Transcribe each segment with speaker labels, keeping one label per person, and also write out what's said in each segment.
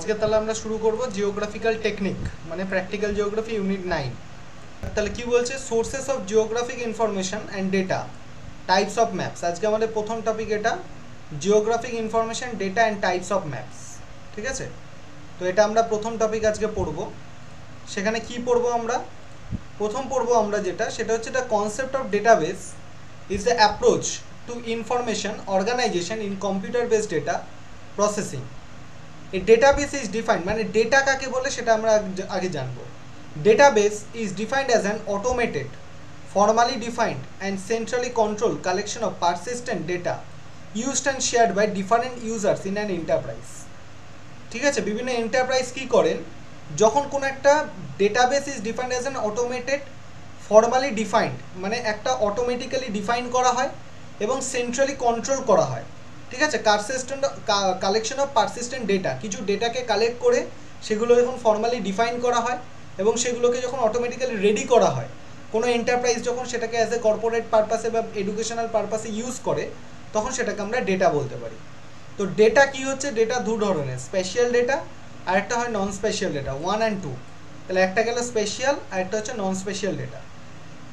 Speaker 1: আজকে তাহলে আমরা শুরু করব জিওগ্রাফিক্যাল টেকনিক মানে প্র্যাকটিক্যাল জিওগ্রাফি ইউনিট 9। তাহলে কি বলছে, sources of geographic information and data, types of maps. আজকে আমাদের প্রথম টপিক এটা, geographic information, data and types of maps. ঠিক আছে, তো এটা আমরা প্রথম টপিক আজকে পড়ব। সেখানে কি পড়ব আমরা, প্রথম পড়ব আমরা যেটা, সেটা হচ্ছে the concept of database is the approach to information organisation in computer based data processing. A database is defined, মানে ডেটা কাকে বলে সেটা আমরা আগে জানবো। Database is defined as an automated, formally defined and centrally controlled collection of persistent data used and shared by different users in an enterprise. ঠিক আছে, বিভিন্ন এন্টারপ্রাইজ কি করেন, যখন কোনো একটা database is defined as an automated, formally defined মানে একটা অটোমেটিক্যালি ডিফাইন করা হয় এবং সেন্ট্রালি কন্ট্রোল করা হয়। ঠিক আছে, কালেকশন অফ পারসিস্টেন্ট ডেটা, কিছু ডেটাকে কালেক্ট করে সেগুলো যখন ফর্মালি ডিফাইন করা হয় এবং সেগুলোকে যখন অটোমেটিক্যালি রেডি করা হয়, কোনো এন্টারপ্রাইজ যখন সেটাকে অ্যাজ এ কর্পোরেট পারপাসে বা এডুকেশনাল পারপাসে ইউজ করে, তখন সেটাকে আমরা ডেটা বলতে পারি। তো ডেটা কি হচ্ছে, ডেটা দু ধরনের, স্পেশাল ডেটা আর একটা হয় নন স্পেশাল ডেটা, 1 and 2। তাহলে একটা গেল স্পেশাল আর একটা হচ্ছে নন স্পেশাল ডেটা।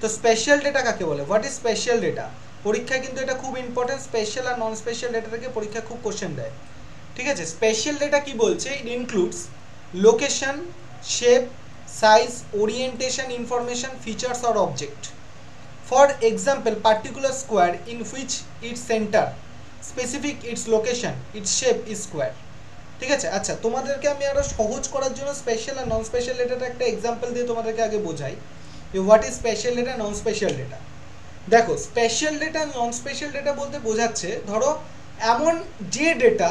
Speaker 1: তো স্পেশাল ডেটা কাকে বলে, হোয়াট ইজ স্পেশাল ডেটা? পরীক্ষায় কিন্তু এটা খুব ইম্পর্টেন্ট, স্পেশাল আর নন স্পেশাল ডেটা থেকে পরীক্ষায় খুব কোশ্চেন দেয়। ঠিক আছে, স্পেশাল ডেটা কি বলছে, it includes location, shape, size, orientation information, features or object. For example, particular square in which it's centre, specific it's location, it's shape is square. ঠিক আছে, আচ্ছা তোমাদেরকে আমি আরও সহজ করার জন্য স্পেশাল আর নন স্পেশাল ডেটাটা একটা এক্সাম্পল দিয়ে তোমাদেরকে আগে বোঝাই যে what is special data, non spatial data. দেখো, special data non spatial data বলতে বোঝাচ্ছে, ধরো এমন যে ডেটা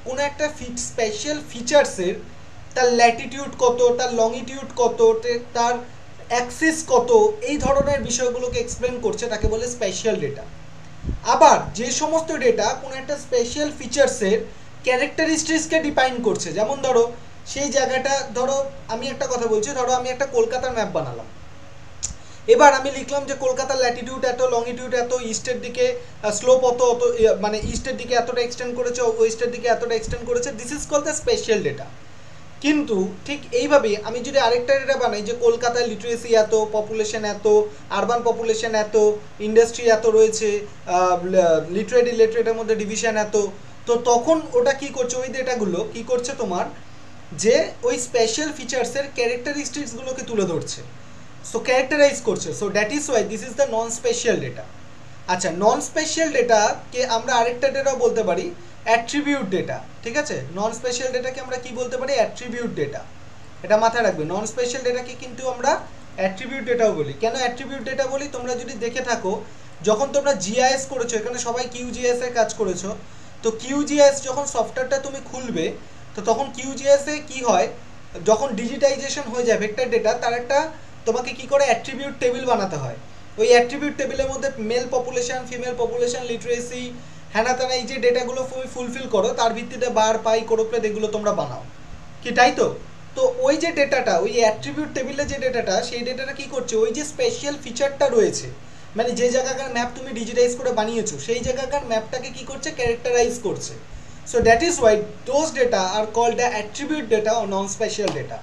Speaker 1: কোনো একটা স্পেশাল ফিচার্সের, তার ল্যাটিটিউড কত, তার লংিটিউড কত, তার অ্যাক্সিস কত, এই ধরনের বিষয়গুলোকে এক্সপ্লেন করছে, তাকে বলে স্পেশাল ডেটা। আবার যে সমস্ত ডেটা কোনো একটা স্পেশাল ফিচার্সের ক্যারেক্টারিস্টিক্সকে ডিফাইন করছে, যেমন ধরো সেই জায়গাটা, ধরো আমি একটা কথা বলছি, ধরো আমি একটা কলকাতার ম্যাপ বানালাম, এবার আমি লিখলাম যে কলকাতার ল্যাটিটিউড এত, লংিটিউড এত, ইস্টের দিকে স্লোপ অত অত, মানে ইস্টের দিকে এতটা এক্সটেন্ড করেছে, ওয়েস্টের দিকে এতটা এক্সটেন্ড করেছে, this is called the spatial data. কিন্তু ঠিক এইভাবে আমি যদি আরেকটা ডেটা বানাই যে কলকাতায় লিটারেসি এত, পপুলেশন এত, আরবান পপুলেশন এত, ইন্ডাস্ট্রি এত রয়েছে, লিটারেট ইলিটারেটের মধ্যে ডিভিশন এত, তো তখন ওটা কি করছে, ওই ডেটাগুলো কি করছে তোমার, যে ওই স্পেশাল ফিচার্সের ক্যারেক্টারিস্টিক্সগুলোকে তুলে ধরছে, সো ক্যারেক্টারাইজ করছে। So that is why this is the non spatial data. আচ্ছা, নন স্পেশাল ডেটাকে আমরা আরেকটা ডেটাও বলতে পারি অ্যাট্রিবিউট ডেটা। ঠিক আছে, নন স্পেশাল ডেটাকে আমরা কি বলতে পারি, অ্যাট্রিবিউট ডেটা। এটা মাথায় রাখবে, নন স্পেশাল ডেটাকে কিন্তু আমরা অ্যাট্রিবিউট ডেটাও বলি। কেন অ্যাট্রিবিউট ডেটা বলি, তোমরা যদি দেখে থাকো, যখন তোমরা জিআইএস করেছো, এখানে সবাই কিউজিএস এর কাজ করেছো, তো কিউজিএস যখন সফটওয়্যারটা তুমি খুলবে, তো তখন কিউজিএস এ কি হয়, যখন ডিজিটাইজেশন হয়ে যায় ভেক্টর ডেটা, তার একটা তোমাকে কি করে অ্যাট্রিবিউট টেবিল বানাতে হয়। ওই অ্যাট্রিবিউট টেবিলের মধ্যে male population, female population, literacy, হ্যানা ত্যানা, এই যে ডেটাগুলো তুমি ফুলফিল করো, তার ভিত্তিতে বার, পাই, কোরোপ্লেট এগুলো তোমরা বানাও, কি তাই তো? তো ওই যে ডেটাটা, ওই অ্যাট্রিবিউট টেবিলে যে ডেটাটা, সেই ডেটাটা কি করছে, ওই যে স্পেশাল ফিচারটা রয়েছে, মানে যে জায়গাকার ম্যাপ তুমি ডিজিটাইজ করে বানিয়েছো, সেই জায়গাকার ম্যাপটাকে কি করছে, ক্যারেক্টারাইজ করছে। So that is why those data are called the attribute data ও নন স্পেশাল ডেটা।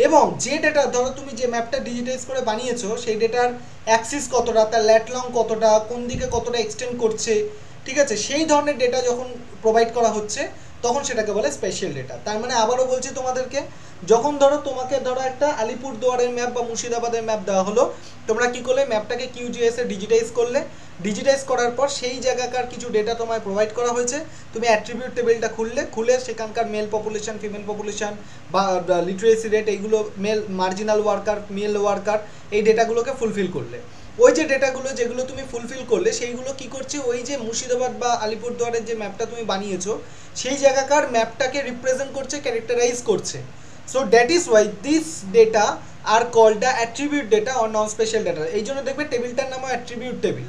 Speaker 1: এবং যে ডেটা, ধরো তুমি যে ম্যাপটা ডিজিটাইজ করে বানিয়েছো, সেই ডেটার অ্যাক্সিস কতটা, তার ল্যাট লং কতটা, কোন দিকে কতটা এক্সটেন্ড করছে, ঠিক আছে, সেই ধরনের ডেটা যখন প্রোভাইড করা হচ্ছে, তখন সেটাকে বলে স্পেশাল ডেটা। তার মানে আবারও বলছি তোমাদেরকে, যখন ধরো তোমাকে ধরো একটা আলিপুরদুয়ারের ম্যাপ বা মুর্শিদাবাদের ম্যাপ দেওয়া হলো, তোমরা কি করলে, ম্যাপটাকে কিউজিএস এ ডিজিটাইজ করলে, ডিজিটাইজ করার পর সেই জায়গাকার কিছু ডেটা তোমায় প্রোভাইড করা হয়েছে, তুমি অ্যাট্রিবিউট টেবিলটা খুলে সেখানকার মেল পপুলেশন, ফিমেল পপুলেশন বা লিটারেসি রেট, এইগুলো, male marginal worker, male worker, এই ডেটাগুলোকে ফুলফিল করলে। ওই যে ডেটাগুলো যেগুলো তুমি ফুলফিল করলে, সেইগুলো কি করছে, ওই যে মুর্শিদাবাদ বা আলিপুরদুয়ারের যে ম্যাপটা তুমি বানিয়েছো, সেই জায়গাকার ম্যাপটাকে রিপ্রেজেন্ট করছে, ক্যারেক্টারাইজ করছে। So that is why this data are called the attribute data or non spatial data. এই জন্য দেখবে টেবিলটার নাম অ্যাট্রিবিউট টেবিল।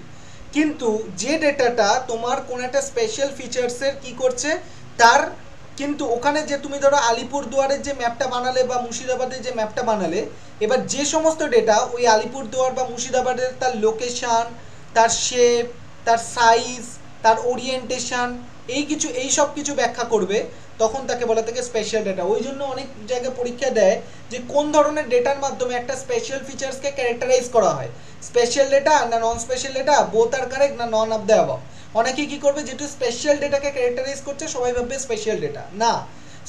Speaker 1: কিন্তু যে ডেটাটা তোমার কোনো একটা স্পেশাল ফিচার্সের কি করছে, তার কিন্তু ওখানে যে তুমি ধরো আলিপুরদুয়ারের যে ম্যাপটা বানালে বা মুর্শিদাবাদের যে ম্যাপটা বানালে, এবার যে সমস্ত ডেটা ওই আলিপুরদুয়ার বা মুর্শিদাবাদের, তার লোকেশান, তার শেপ, তার সাইজ, তার ওরিয়েন্টেশন, এই সব কিছু ব্যাখ্যা করবে, তখন তাকে বলা থাকে স্পেশাল ডেটা। ওই জন্য অনেক জায়গায় পরীক্ষা দেয় যে কোন ধরনের ডেটার মাধ্যমে একটা স্পেশাল ফিচার্সকে ক্যারেক্টারাইজ করা হয়, স্পেশাল ডেটা না নন স্পেশাল ডেটা, বোথ আর কারেক্ট না নন অফ দ্য অ্যাবভ। অনেকেই কী করবে, যেহেতু স্পেশাল ডেটাকে ক্যারেক্টারাইজ করছে সবাই ভাববে স্পেশাল ডেটা, না,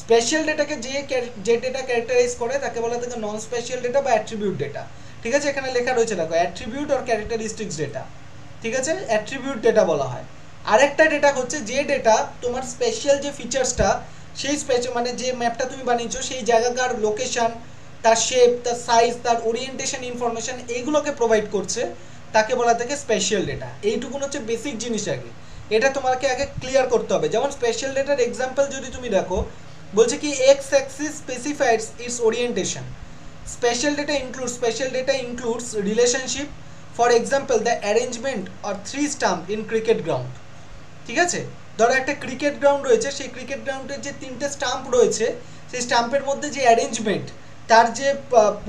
Speaker 1: স্পেশাল ডেটাকে যে ডেটা ক্যারেক্টারাইজ করে তাকে বলা থাকে নন স্পেশাল ডেটা বা অ্যাট্রিবিউট ডেটা। ঠিক আছে, এখানে লেখা রয়েছে দেখো, অ্যাট্রিবিউট অর ক্যারেক্টারিস্টিক্স ডেটা। ঠিক আছে, অ্যাট্রিবিউট ডেটা বলা হয়। আরেকটা ডেটা হচ্ছে যে ডেটা তোমার স্পেশাল যে ফিচার্সটা, সেই মানে যে ম্যাপটা তুমি বানিয়েছো সেই জায়গাকার লোকেশন, তার শেপ, তার সাইজ, তার ওরিয়েন্টেশন ইনফরমেশন, এইগুলোকে প্রোভাইড করছে, তাকে বলা থাকে স্পেশাল ডেটা। এইটুকুন হচ্ছে বেসিক জিনিস। আগে এটা তোমাকে আগে ক্লিয়ার করতে হবে। যেমন স্পেশাল ডেটার এক্সাম্পল যদি তুমি দেখো, বলছে কি X axis specifies its orientation. Spatial data includes relationship, for example the arrangement or 3 stump in cricket ground. ঠিক আছে, ধরো একটা ক্রিকেট গ্রাউন্ড রয়েছে, সেই ক্রিকেট গ্রাউন্ডের যে 3টে স্টাম্প রয়েছে, সেই স্টাম্পের মধ্যে যে অ্যারেঞ্জমেন্ট, তার যে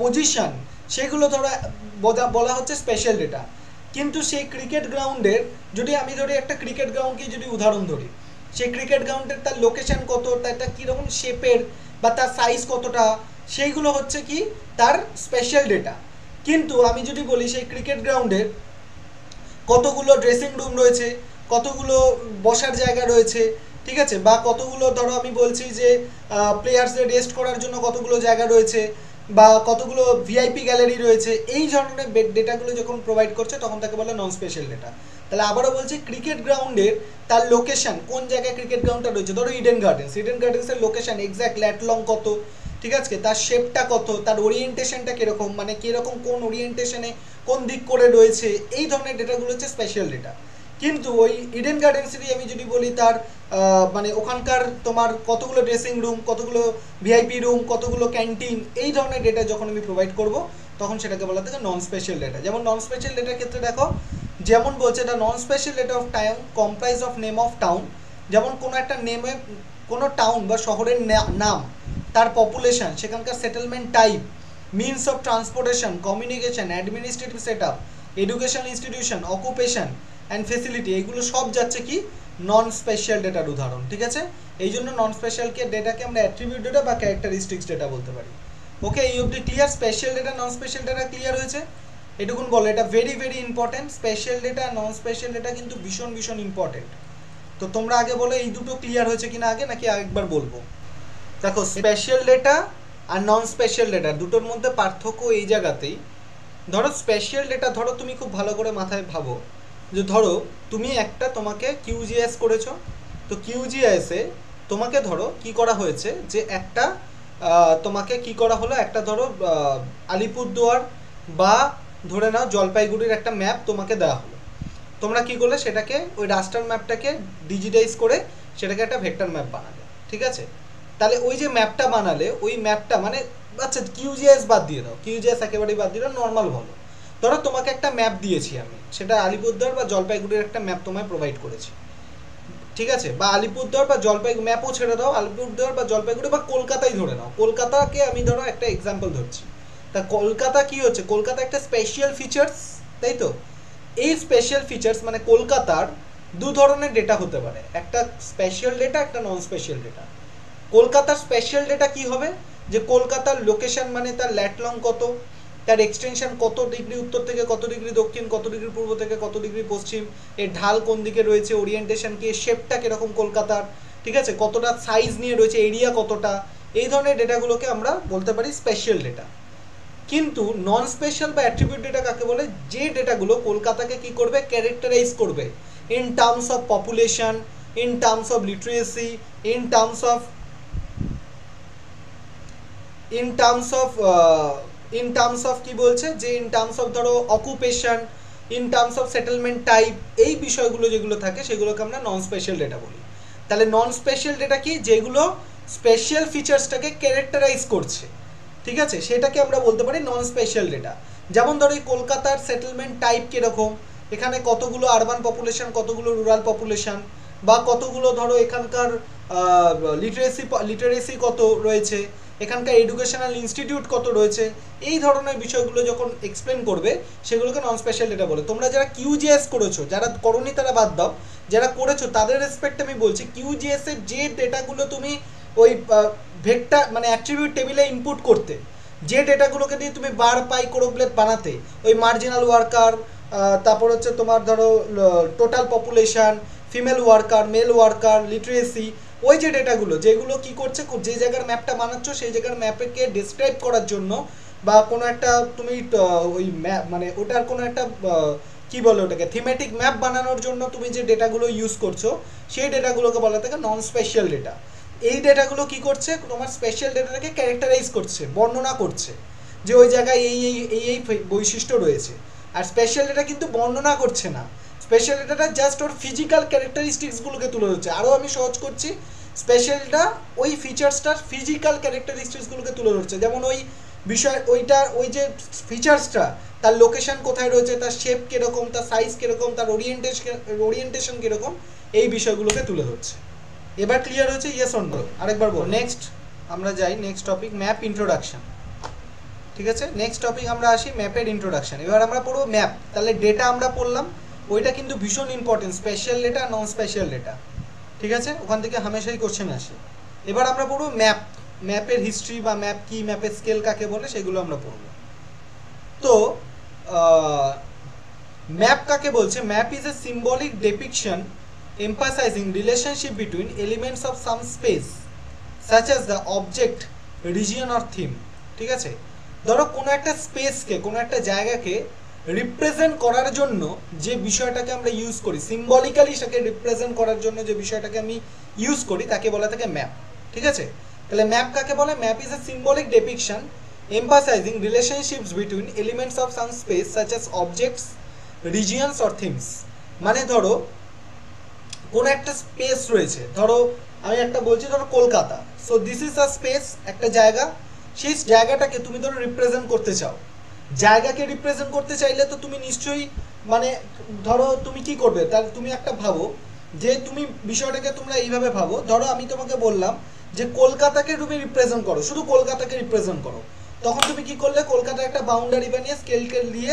Speaker 1: পজিশন, সেগুলো ধরো বলা হচ্ছে স্পেশাল ডেটা। কিন্তু সেই ক্রিকেট গ্রাউন্ডের, যদি আমি ধরি একটা ক্রিকেট গ্রাউন্ডকে যদি উদাহরণ ধরি, সেই ক্রিকেট গ্রাউন্ডের তার লোকেশন কত, তারটা কীরকম শেপের বা তার সাইজ কতটা, সেইগুলো হচ্ছে কি তার স্পেশাল ডেটা। কিন্তু আমি যদি বলি সেই ক্রিকেট গ্রাউন্ডের কতগুলো ড্রেসিং রুম রয়েছে, কতগুলো বসার জায়গা রয়েছে, ঠিক আছে, বা কতগুলো ধরো আমি বলছি যে প্লেয়ার্সদের রেস্ট করার জন্য কতগুলো জায়গা রয়েছে, বা কতগুলো ভিআইপি গ্যালারি রয়েছে, এই ধরনের ডেটাগুলো যখন প্রোভাইড করছে তখন তাকে বলে নন স্পেশাল ডেটা। তাহলে আবারও বলছি, ক্রিকেট গ্রাউন্ডের তার লোকেশন, কোন জায়গায় ক্রিকেট গ্রাউন্ডটা রয়েছে, ধরো ইডেন গার্ডেন্সের লোকেশন এক্স্যাক্ট ল্যাট লং কত, ঠিক আছে, তার শেপটা কত, তার ওরিয়েন্টেশনটা কীরকম, মানে কীরকম কোন ওরিয়েন্টেশনে কোন দিক করে রয়েছে, এই ধরনের ডেটাগুলো হচ্ছে স্পেশাল ডেটা। কিন্তু ওই ইডেন গার্ডেন্সেরই আমি যদি বলি তার মানে ওখানকার তোমার কতগুলো ড্রেসিং রুম, কতগুলো ভিআইপি রুম, কতগুলো ক্যান্টিন, এই ধরনের ডেটা যখন আমি প্রোভাইড করব তখন সেটাকে বলা থাকে নন স্পেশাল ডেটা। যেমন নন স্পেশাল ডেটার ক্ষেত্রে দেখো, যেমন বলছে এটা non spatial data of town comprise of name of town. যেমন কোনো একটা নেমে, কোনো টাউন বা শহরের নাম, তার পপুলেশন, সেখানকার settlement type, means of transportation, communication, administrative set up, education institution, occupation and facility, এগুলো সব যাচ্ছে কি নন স্পেশাল ডেটার উদাহরণ। ঠিক আছে, এই জন্য নন স্পেশালকে ডেটাকে আমরা অ্যাট্রিবিউট ডেটা বা ক্যারেক্টারিস্টিক্স ডেটা বলতে পারি। ওকে, এই অবধি clear? Spatial data non spatial data clear হয়েছে? এটুকুন বলো, এটা very very important. Spatial data আর নন স্পেশাল ডেটা কিন্তু ভীষণ ভীষণ ইম্পর্টেন্ট। তো তোমরা আগে বলো এই দুটো ক্লিয়ার হয়েছে কিনা আগে, নাকি আরেকবার বলবো? দেখো, স্পেশাল ডেটা আর নন স্পেশাল ডেটা দুটোর মধ্যে পার্থক্য এই জায়গাতেই। ধরো স্পেশাল ডেটা, ধরো তুমি খুব ভালো করে মাথায় ভাবো যে ধরো তুমি একটা, তোমাকে কিউজিএস করেছো, তো কিউজিএসে তোমাকে ধরো কি করা হয়েছে যে একটা তোমাকে কি করা হলো, একটা ধরো আলিপুরদুয়ার বা ধরে নাও জলপাইগুড়ির একটা ম্যাপ তোমাকে দেওয়া হলো। তোমরা কি করলে, সেটাকে ওই রাস্টার ম্যাপটাকে ডিজিটাইজ করে সেটাকে একটা ভেক্টর ম্যাপ বানালে। ঠিক আছে, তাহলে ওই যে ম্যাপটা বানালে, ওই ম্যাপটা মানে, আচ্ছা কিউজিএস বাদ দিয়ে দাও, কিউজিএস একেবারেই বাদ দিয়ে দাও, নর্মাল বলো। ধরো তোমাকে একটা ম্যাপ দিয়েছি আমি, সেটা আলিপুরদুয়ার বা জলপাইগুড়ির একটা ম্যাপ তোমায় প্রোভাইড করেছি। ঠিক আছে, বা আলিপুরদুয়ার বা জলপাইগুড়ি, ম্যাপও ছেড়ে দাও, আলিপুরদুয়ার বা জলপাইগুড়ি বা কলকাতাই ধরে নাও, কলকাতাকে আমি ধরো একটা এক্সাম্পল ধরছি। তা কলকাতা কি হচ্ছে, কলকাতা একটা স্পেশাল ফিচার্স, তাই তো? এই স্পেশাল ফিচার্স মানে কলকাতার দু ধরনের ডেটা হতে পারে, একটা স্পেশাল ডেটা, একটা নন স্পেশাল ডেটা। কলকাতার স্পেশাল ডেটা কি হবে, যে কলকাতার লোকেশন মানে তার ল্যাট লং কত, তার এক্সটেনশন কত ডিগ্রি উত্তর থেকে কত ডিগ্রি দক্ষিণ, কত ডিগ্রি পূর্ব থেকে কত ডিগ্রি পশ্চিম, এর ঢাল কোন দিকে রয়েছে, ওরিয়েন্টেশন কি, শেপটা কীরকম কলকাতার, ঠিক আছে, কতটা সাইজ নিয়ে রয়েছে, এরিয়া কতটা, এই ধরনের ডেটাগুলোকে আমরা বলতে পারি স্পেশাল ডেটা। কিন্তু নন স্পেশাল বা অ্যাট্রিবিউট ডেটা কাকে বলে, যে ডেটাগুলো কলকাতাকে কি করবে, ক্যারেক্টারাইজ করবে in terms of population, in terms of literacy, in terms of কি বলছে, যে ইন টার্মস অফ ধরো occupation, in terms of settlement type, এই বিষয়গুলো যেগুলো থাকে সেগুলোকে আমরা নন স্পেশাল ডেটা বলি। তাহলে নন স্পেশাল ডেটা কি, যেগুলো স্পেশাল ফিচার্সটাকে ক্যারেক্টারাইজ করছে, ঠিক আছে, সেটাকে আমরা বলতে পারি নন স্পেশাল ডেটা। যেমন ধরো এই কলকাতার সেটেলমেন্ট টাইপ কীরকম, এখানে কতগুলো আরবান পপুলেশন, কতগুলো রুরাল পপুলেশন, বা কতগুলো ধরো এখানকার লিটারেসি কত রয়েছে, এখানকার এডুকেশনাল ইনস্টিটিউট কত রয়েছে, এই ধরনের বিষয়গুলো যখন এক্সপ্লেন করবে সেগুলোকে নন স্পেশাল ডেটা বলে। তোমরা যারা কিউজিএস করেছো, যারা করোনি তারা বাদ দাও, যারা করেছো তাদের রেসপেক্ট আমি বলছি, কিউজিএস এর যে ডেটাগুলো তুমি ওই ভেক্টর মানে অ্যাট্রিবিউট টেবিলে ইনপুট করতে, যে ডেটাগুলোকে দিয়ে তুমি বার পাই কোরোপ্লেট বানাতে, ওই মার্জিনাল ওয়ার্কার, তারপর হচ্ছে তোমার ধরো total population, female worker, male worker, literacy, ওই যে ডেটাগুলো যেগুলো কি করছে, যে জায়গার ম্যাপটা বানাচ্ছ সেই জায়গার ম্যাপকে ডিসক্রাইব করার জন্য, বা কোনো একটা তুমি ওই ম্যাপ মানে ওটার কোনো একটা কি বলে ওটাকে থিমেটিক ম্যাপ বানানোর জন্য তুমি যে ডেটাগুলো ইউজ করছো, সেই ডেটাগুলোকে বলা থাকে নন স্পেশাল ডেটা। এই ডেটাগুলো কি করছে, তোমার স্পেশাল ডেটাটাকে ক্যারেক্টারাইজ করছে, বর্ণনা করছে যে ওই জায়গায় এই এই এই এই বৈশিষ্ট্য রয়েছে। আর স্পেশাল ডেটা কিন্তু বর্ণনা করছে না, স্পেশাল ডেটাটা জাস্ট ওর ফিজিক্যাল ক্যারেক্টারিস্টিক্সগুলোকে তুলে ধরছে। আরও আমি সহজ করছি, স্পেশালটা ওই ফিচার্সটার ফিজিক্যাল ক্যারেক্টারিস্টিক্সগুলোকে তুলে ধরছে, যেমন ওই বিষয় ওইটার ওই যে ফিচার্সটা, তার লোকেশন কোথায় রয়েছে, তার শেপ কীরকম, তার সাইজ কীরকম, তার ওরিয়েন্টেশন কীরকম, এই বিষয়গুলোকে তুলে ধরছে। এবার ক্লিয়ার হয়েছে? Yes or no? আরেকবার বল। নেক্সট আমরা যাই নেক্সট টপিক, ম্যাপ ইন্ট্রোডাকশন। ঠিক আছে, নেক্সট টপিক আমরা আসি ম্যাপের ইন্ট্রোডাকশন। এবার আমরা পড়বো ম্যাপ। তাহলে ডেটা আমরা পড়লাম, ওইটা কিন্তু ভীষণ important, spatial data, non spatial data. ঠিক আছে, ওখান থেকে হামেশাই কোশ্চেন আসে। এবার আমরা পড়বো ম্যাপ, ম্যাপের হিস্ট্রি বা ম্যাপ কি, ম্যাপের স্কেল কাকে বলে, সেগুলো আমরা পড়বো। তো ম্যাপ কাকে বলছে? Map is a symbolic depiction emphasizing relationship between elements of some space such as the object, region or theme. ঠিক আছে, ধরো কোনো একটা স্পেসকে, কোনো একটা জায়গাকে রিপ্রেজেন্ট করার জন্য যে বিষয়টাকে আমরা ইউজ করি, সিম্বলিক্যালি সেটাকে রিপ্রেজেন্ট করার জন্য যে বিষয়টাকে আমি ইউজ করি, তাকে বলা থাকে ম্যাপ। ঠিক আছে, তাহলে ম্যাপ কাকে বলে? Map is a symbolic depiction emphasizing relationships between elements of some space such as objects, regions or themes. মানে ধরো কোন একটা স্পেস রয়েছে, ধরো আমি একটা বলছি, ধরো Kolkata. So this is a space, একটা জায়গা। সেই জায়গাটাকে তুমি ধরো রিপ্রেজেন্ট করতে চাও। জায়গাকে রিপ্রেজেন্ট করতে চাইলে তো তুমি নিশ্চয়ই মানে ধরো তুমি কি করবে, তার তুমি একটা ভাবো যে তুমি বিষয়টাকে তোমরা এইভাবে ভাবো, ধরো আমি তোমাকে বললাম যে কলকাতাকে তুমি রিপ্রেজেন্ট করো, শুধু কলকাতাকে রিপ্রেজেন্ট করো। তখন তুমি কি করলে, কলকাতার একটা বাউন্ডারি বানিয়ে স্কেল দিয়ে,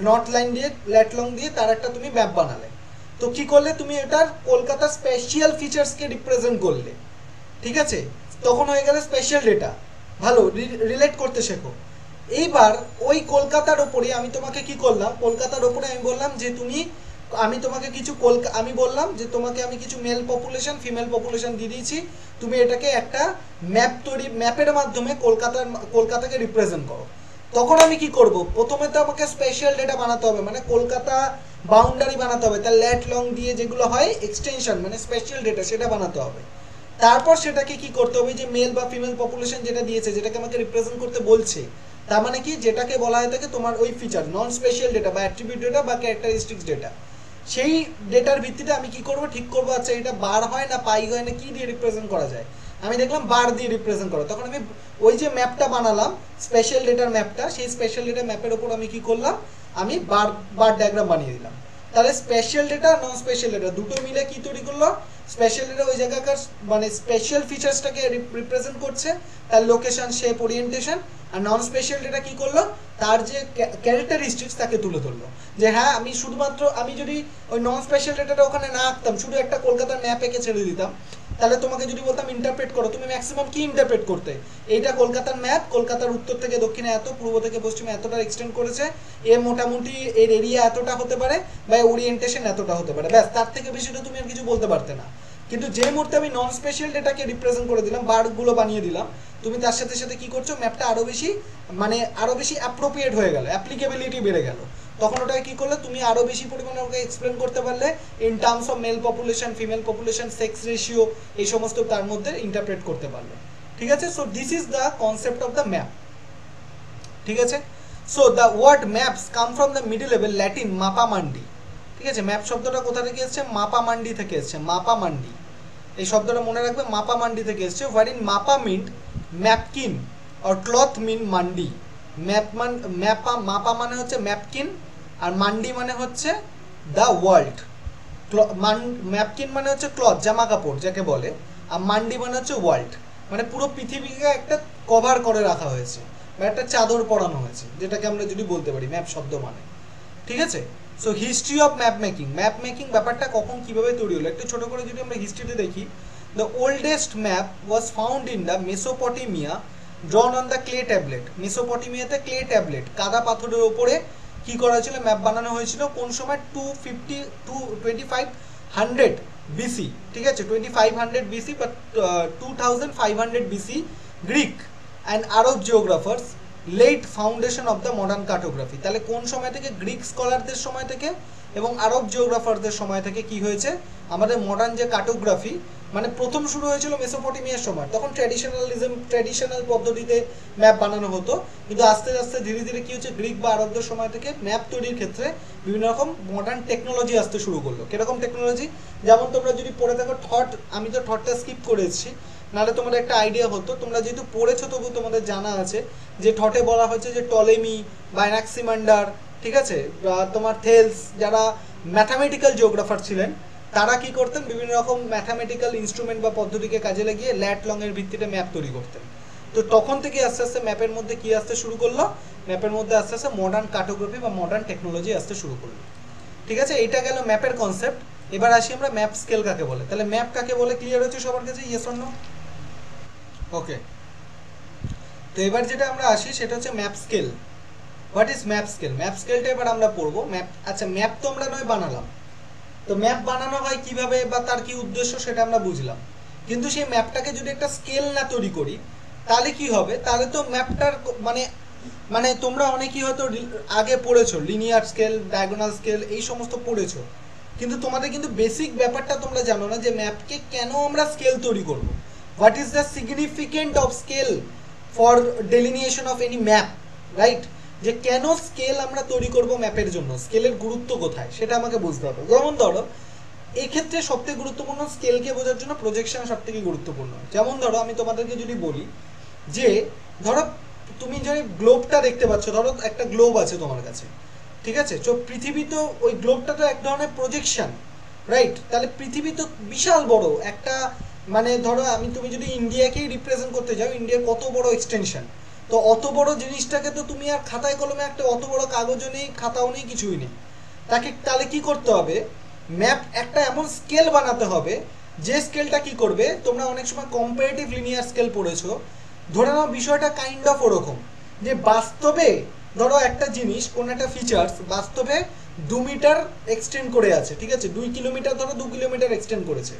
Speaker 1: নট লাইন দিয়ে, ল্যাট লং দিয়ে তার একটা তুমি ম্যাপ বানালে। তো কি করলে, তুমি এটার কলকাতার স্পেশাল ফিচার্সকে রিপ্রেজেন্ট করলে। ঠিক আছে, তখন হয়ে গেলে স্পেশাল ডেটা। ভালো রিলেট করতে শেখো। এইবার ওই কলকাতার ওপরে আমি তোমাকে কি করলাম, কলকাতার ওপরে আমি বললাম যে তুমি, আমি তোমাকে কিছু আমি বললাম যে তোমাকে আমি কিছু মেল পপুলেশন, ফিমেল পপুলেশন দিয়ে দিয়েছি, তুমি এটাকে একটা ম্যাপ তৈরি, ম্যাপের মাধ্যমে কলকাতাকে রিপ্রেজেন্ট করো। তখন আমি কি করব, প্রথমে তো আমাকে স্পেশাল ডেটা বানাতে হবে, মানে কলকাতা বাউন্ডারি বানাতে হবে, তার ল্যাট লং দিয়ে যেগুলো হয় এক্সটেনশন, মানে স্পেশাল ডেটা, সেটা বানাতে হবে। তারপর সেটাকে কি করতে হবে, যে মেল বা ফিমেল পপুলেশন যেটা দিয়েছে, যেটাকে আমাকে রিপ্রেজেন্ট করতে বলছে, তার মানে কি, যেটাকে বলা হয় থাকে তোমার ওই ফিচার, নন স্পেশাল ডেটা বা অ্যাট্রিবিউট ডেটা বা ক্যারেক্টারিস্টিক্স ডেটা। সেই ডেটার ভিত্তিতে আমি কি করব, ঠিক করবো আচ্ছা এটা বার হয় না পাই হয় না, কি দিয়ে রিপ্রেজেন্ট করা যায়। আমি দেখলাম বার দিয়ে রিপ্রেজেন্ট করা, তখন আমি ওই যে ম্যাপটা বানালাম, স্পেশাল ডেটার ম্যাপটা, সেই স্পেশাল ডেটা ম্যাপের ওপর আমি কি করলাম, আমি বার ডায়াগ্রাম বানিয়ে দিলাম। তাহলে special data, non spatial data দুটো মিলে কি তৈরি করলো, স্পেশাল ডেটা ওই জায়গাকার মানে স্পেশাল ফিচার্সটাকে রিপ্রেজেন্ট করছে, তার লোকেশন, শেপ, ওরিয়েন্টেশন। আর নন স্পেশাল ডেটা কি করলো, তার যে ক্যারেক্টারিস্টিক্স তাকে তুলে ধরলো। যে হ্যাঁ, আমি শুধুমাত্র, আমি যদি ওই নন স্পেশাল ডেটাটা ওখানে না আঁকতাম, শুধু একটা কলকাতার ম্যাপ এঁকে ছেড়ে দিতাম, তাহলে তোমাকে যদি বলতাম ইন্টারপ্রেট করো, তুমি ম্যাক্সিমাম কি ইন্টারপ্রেট করতে, এইটা কলকাতার ম্যাপ, কলকাতার উত্তর থেকে দক্ষিণে এত, পূর্ব থেকে পশ্চিমে এতটা এক্সটেন্ড করেছে, এর মোটামুটি এর এরিয়া এতটা হতে পারে, বা ওরিয়েন্টেশন এতটা হতে পারে, ব্যাস, তার থেকে বেশি তো তুমি আর কিছু বলতে পারতে না। কিন্তু যে মুহূর্তে আমি নন স্পেশাল ডেটাকে রিপ্রেজেন্ট করে দিলাম, বারগুলো বানিয়ে দিলাম, তুমি তার সাথে সাথে কি করছো, ম্যাপটা আরো বেশি মানে আরো বেশি অ্যাপ্রোপ্রিয়েট হয়ে গেল, অ্যাপ্লিকেবিলিটি বেড়ে গেল। তখন ওটাকে কি করলে, তুমি আরো বেশি পরিমাণে ওকে এক্সপ্লেন করতে পারলে in terms of male population, female population, sex ratio, এই সমস্ত তার মধ্যে ইন্টারপ্রেট করতে পারলে। ঠিক আছে, so this is the concept of the map. ঠিক আছে, so the word maps come from the middle level Latin mappa mundi. ঠিক আছে, ম্যাপ শব্দটা কোথা থেকে এসেছে, মাপা মান্ডি থেকে এসেছে, মাপা মান্ডি। এই শব্দটা মনে রাখবে, মাপা মান্ডি থেকে এসেছে। হোয়ার ইন মাপা মিন্ট ম্যাপকিন অর ক্লথ মিন মান্ডি। মাপা মানে হচ্ছে ম্যাপকিন, আর মান্ডি মানে হচ্ছে দ্য ওয়ার্ল্ড। ম্যাপকিন মানে হচ্ছে ক্লথ, জামা কাপড় যাকে বলে, আর মান্ডি মানে হচ্ছে ওয়ার্ল্ড, মানে পুরো পৃথিবীকে একটা কভার করে রাখা হয়েছে, বা একটা চাদর পরানো হয়েছে, যেটাকে আমরা যদি বলতে পারি ম্যাপ শব্দ মানে। ঠিক আছে, so history of map making. Map making ব্যাপারটা কখন কিভাবে তৈরি হলো, একটু ছোট করে যদি আমরা হিস্ট্রিতে দেখি, the oldest map was found in the Mesopotamia, drawn on the clay tablet. মেসোপটেমিয়াতে ক্লে ট্যাবলেট, কাদা পাথরের ওপরে কি করা হয়েছিল, ম্যাপ বানানো হয়েছিল। কোন সময় 2500 বিসি, ঠিক আছে, 2500 বিসি বা 2500 BC. Greek and Arab geographers laid foundation of the modern cartography. তাহলে কোন সময় থেকে, গ্রিক স্কলারদের সময় থেকে এবং আরব জিওগ্রাফারদের সময় থেকে কি হয়েছে, আমাদের মডার্ন যে কার্টোগ্রাফি, মানে প্রথম শুরু হয়েছিল মেসোপটেমিয়ার সময়, তখন ট্র্যাডিশনাল পদ্ধতিতে ম্যাপ বানানো হতো, কিন্তু আস্তে আস্তে ধীরে ধীরে কি হচ্ছে, গ্রিক বা আরবদের সময় থেকে ম্যাপ তৈরির ক্ষেত্রে বিভিন্ন রকম মডার্ন টেকনোলজি আসতে শুরু করলো। কিরকম টেকনোলজি, যেমন তোমরা যদি পড়ে থাকো ঠট, আমি তো ঠটটা স্কিপ করেছি, নাহলে তোমাদের একটা আইডিয়া হতো, তোমরা যেহেতু পড়েছো তবু তোমাদের জানা আছে যে ঠটে বলা হয়েছে যে টলেমি বা অ্যানাক্সিমান্ডার, ঠিক আছে, বা তোমার থেলস, যারা ম্যাথামেটিক্যাল জিওগ্রাফার ছিলেন, তারা কি করতেন, বিভিন্ন রকম ম্যাথামেটিক্যাল ইনস্ট্রুমেন্ট বা পদ্ধতিকে কাজে লাগিয়ে ল্যাট লং এর ভিত্তিতে ম্যাপ তৈরি করতেন। তো তখন থেকে আস্তে আস্তে ম্যাপের মধ্যে কি আসতে শুরু করলো, ম্যাপের মধ্যে আস্তে আস্তে মডার্ন কার্টোগ্রাফি বা মডার্ন টেকনোলজি আসতে শুরু করলো। ঠিক আছে, এটা গেল ম্যাপের কনসেপ্ট। এবার আসি আমরা ম্যাপ স্কেল কাকে বলে। তাহলে ম্যাপ কাকে বলে ক্লিয়ার হচ্ছে সবার কাছে, ইয়েস অর নো? ওকে, তো এবার যেটা আমরা আসি সেটা হচ্ছে map scale. What is map scale? Map স্কেলটা এবার আমরা পড়বো। ম্যাপ, আচ্ছা ম্যাপ তো আমরা নয় বানালাম, তো ম্যাপ বানানো হয় কিভাবে বা তার কি উদ্দেশ্য সেটা আমরা বুঝলাম, কিন্তু সেই ম্যাপটাকে যদি একটা স্কেল না তৈরি করি তাহলে কি হবে, তাহলে তো ম্যাপটার মানে মানে তোমরা অনেকেই হয়তো আগে পড়েছো লিনিয়ার স্কেল, ডায়াগোনাল স্কেল, এই সমস্ত পড়েছো, কিন্তু তোমাদের কিন্তু বেসিক ব্যাপারটা তোমরা জানো না যে ম্যাপকে কেন আমরা স্কেল তৈরি করব। What is the significant of scale for delineation of any map, right? যে কেন স্কেল আমরা তৈরি করব ম্যাপের জন্য, স্কেলের গুরুত্ব কোথায় সেটা আমাকে বুঝতে হবে। যেমন ধরো এই ক্ষেত্রে সবথেকে গুরুত্বপূর্ণ, স্কেলকে বোঝার জন্য প্রজেকশন সবথেকে গুরুত্বপূর্ণ। যেমন ধরো আমি তোমাদেরকে যদি বলি যে ধরো তুমি যদি গ্লোবটা দেখতে পাচ্ছ, ধরো একটা গ্লোব আছে তোমার কাছে, ঠিক আছে, তো পৃথিবী তো ওই গ্লোবটা তো এক ধরনের প্রজেকশন, রাইট? তাহলে পৃথিবী তো বিশাল বড় একটা, মানে ধরো তুমি যদি ইন্ডিয়াকেই রিপ্রেজেন্ট করতে যাও, ইন্ডিয়ার কত বড় এক্সটেনশন, তো অত বড় জিনিসটাকে তো তুমি আর খাতায় কলমে, একটা অত বড় কাগজও নেই, খাতাও নেই, কিছুই নেই, তাহলে কি করতে হবে, ম্যাপ একটা এমন স্কেল বানাতে হবে যে স্কেলটা কি করবে, তোমরা অনেক সময় কম্পারেটিভ লিনিয়ার স্কেল পড়েছো, ধরে নাও বিষয়টা কাইন্ড অফ ওরকম যে বাস্তবে ধরো একটা জিনিস, কোন একটা ফিচার্স বাস্তবে 2 মিটার এক্সটেন্ড করে আছে, ঠিক আছে, 2 কিলোমিটার, ধরো 2 কিলোমিটার এক্সটেন্ড করেছে,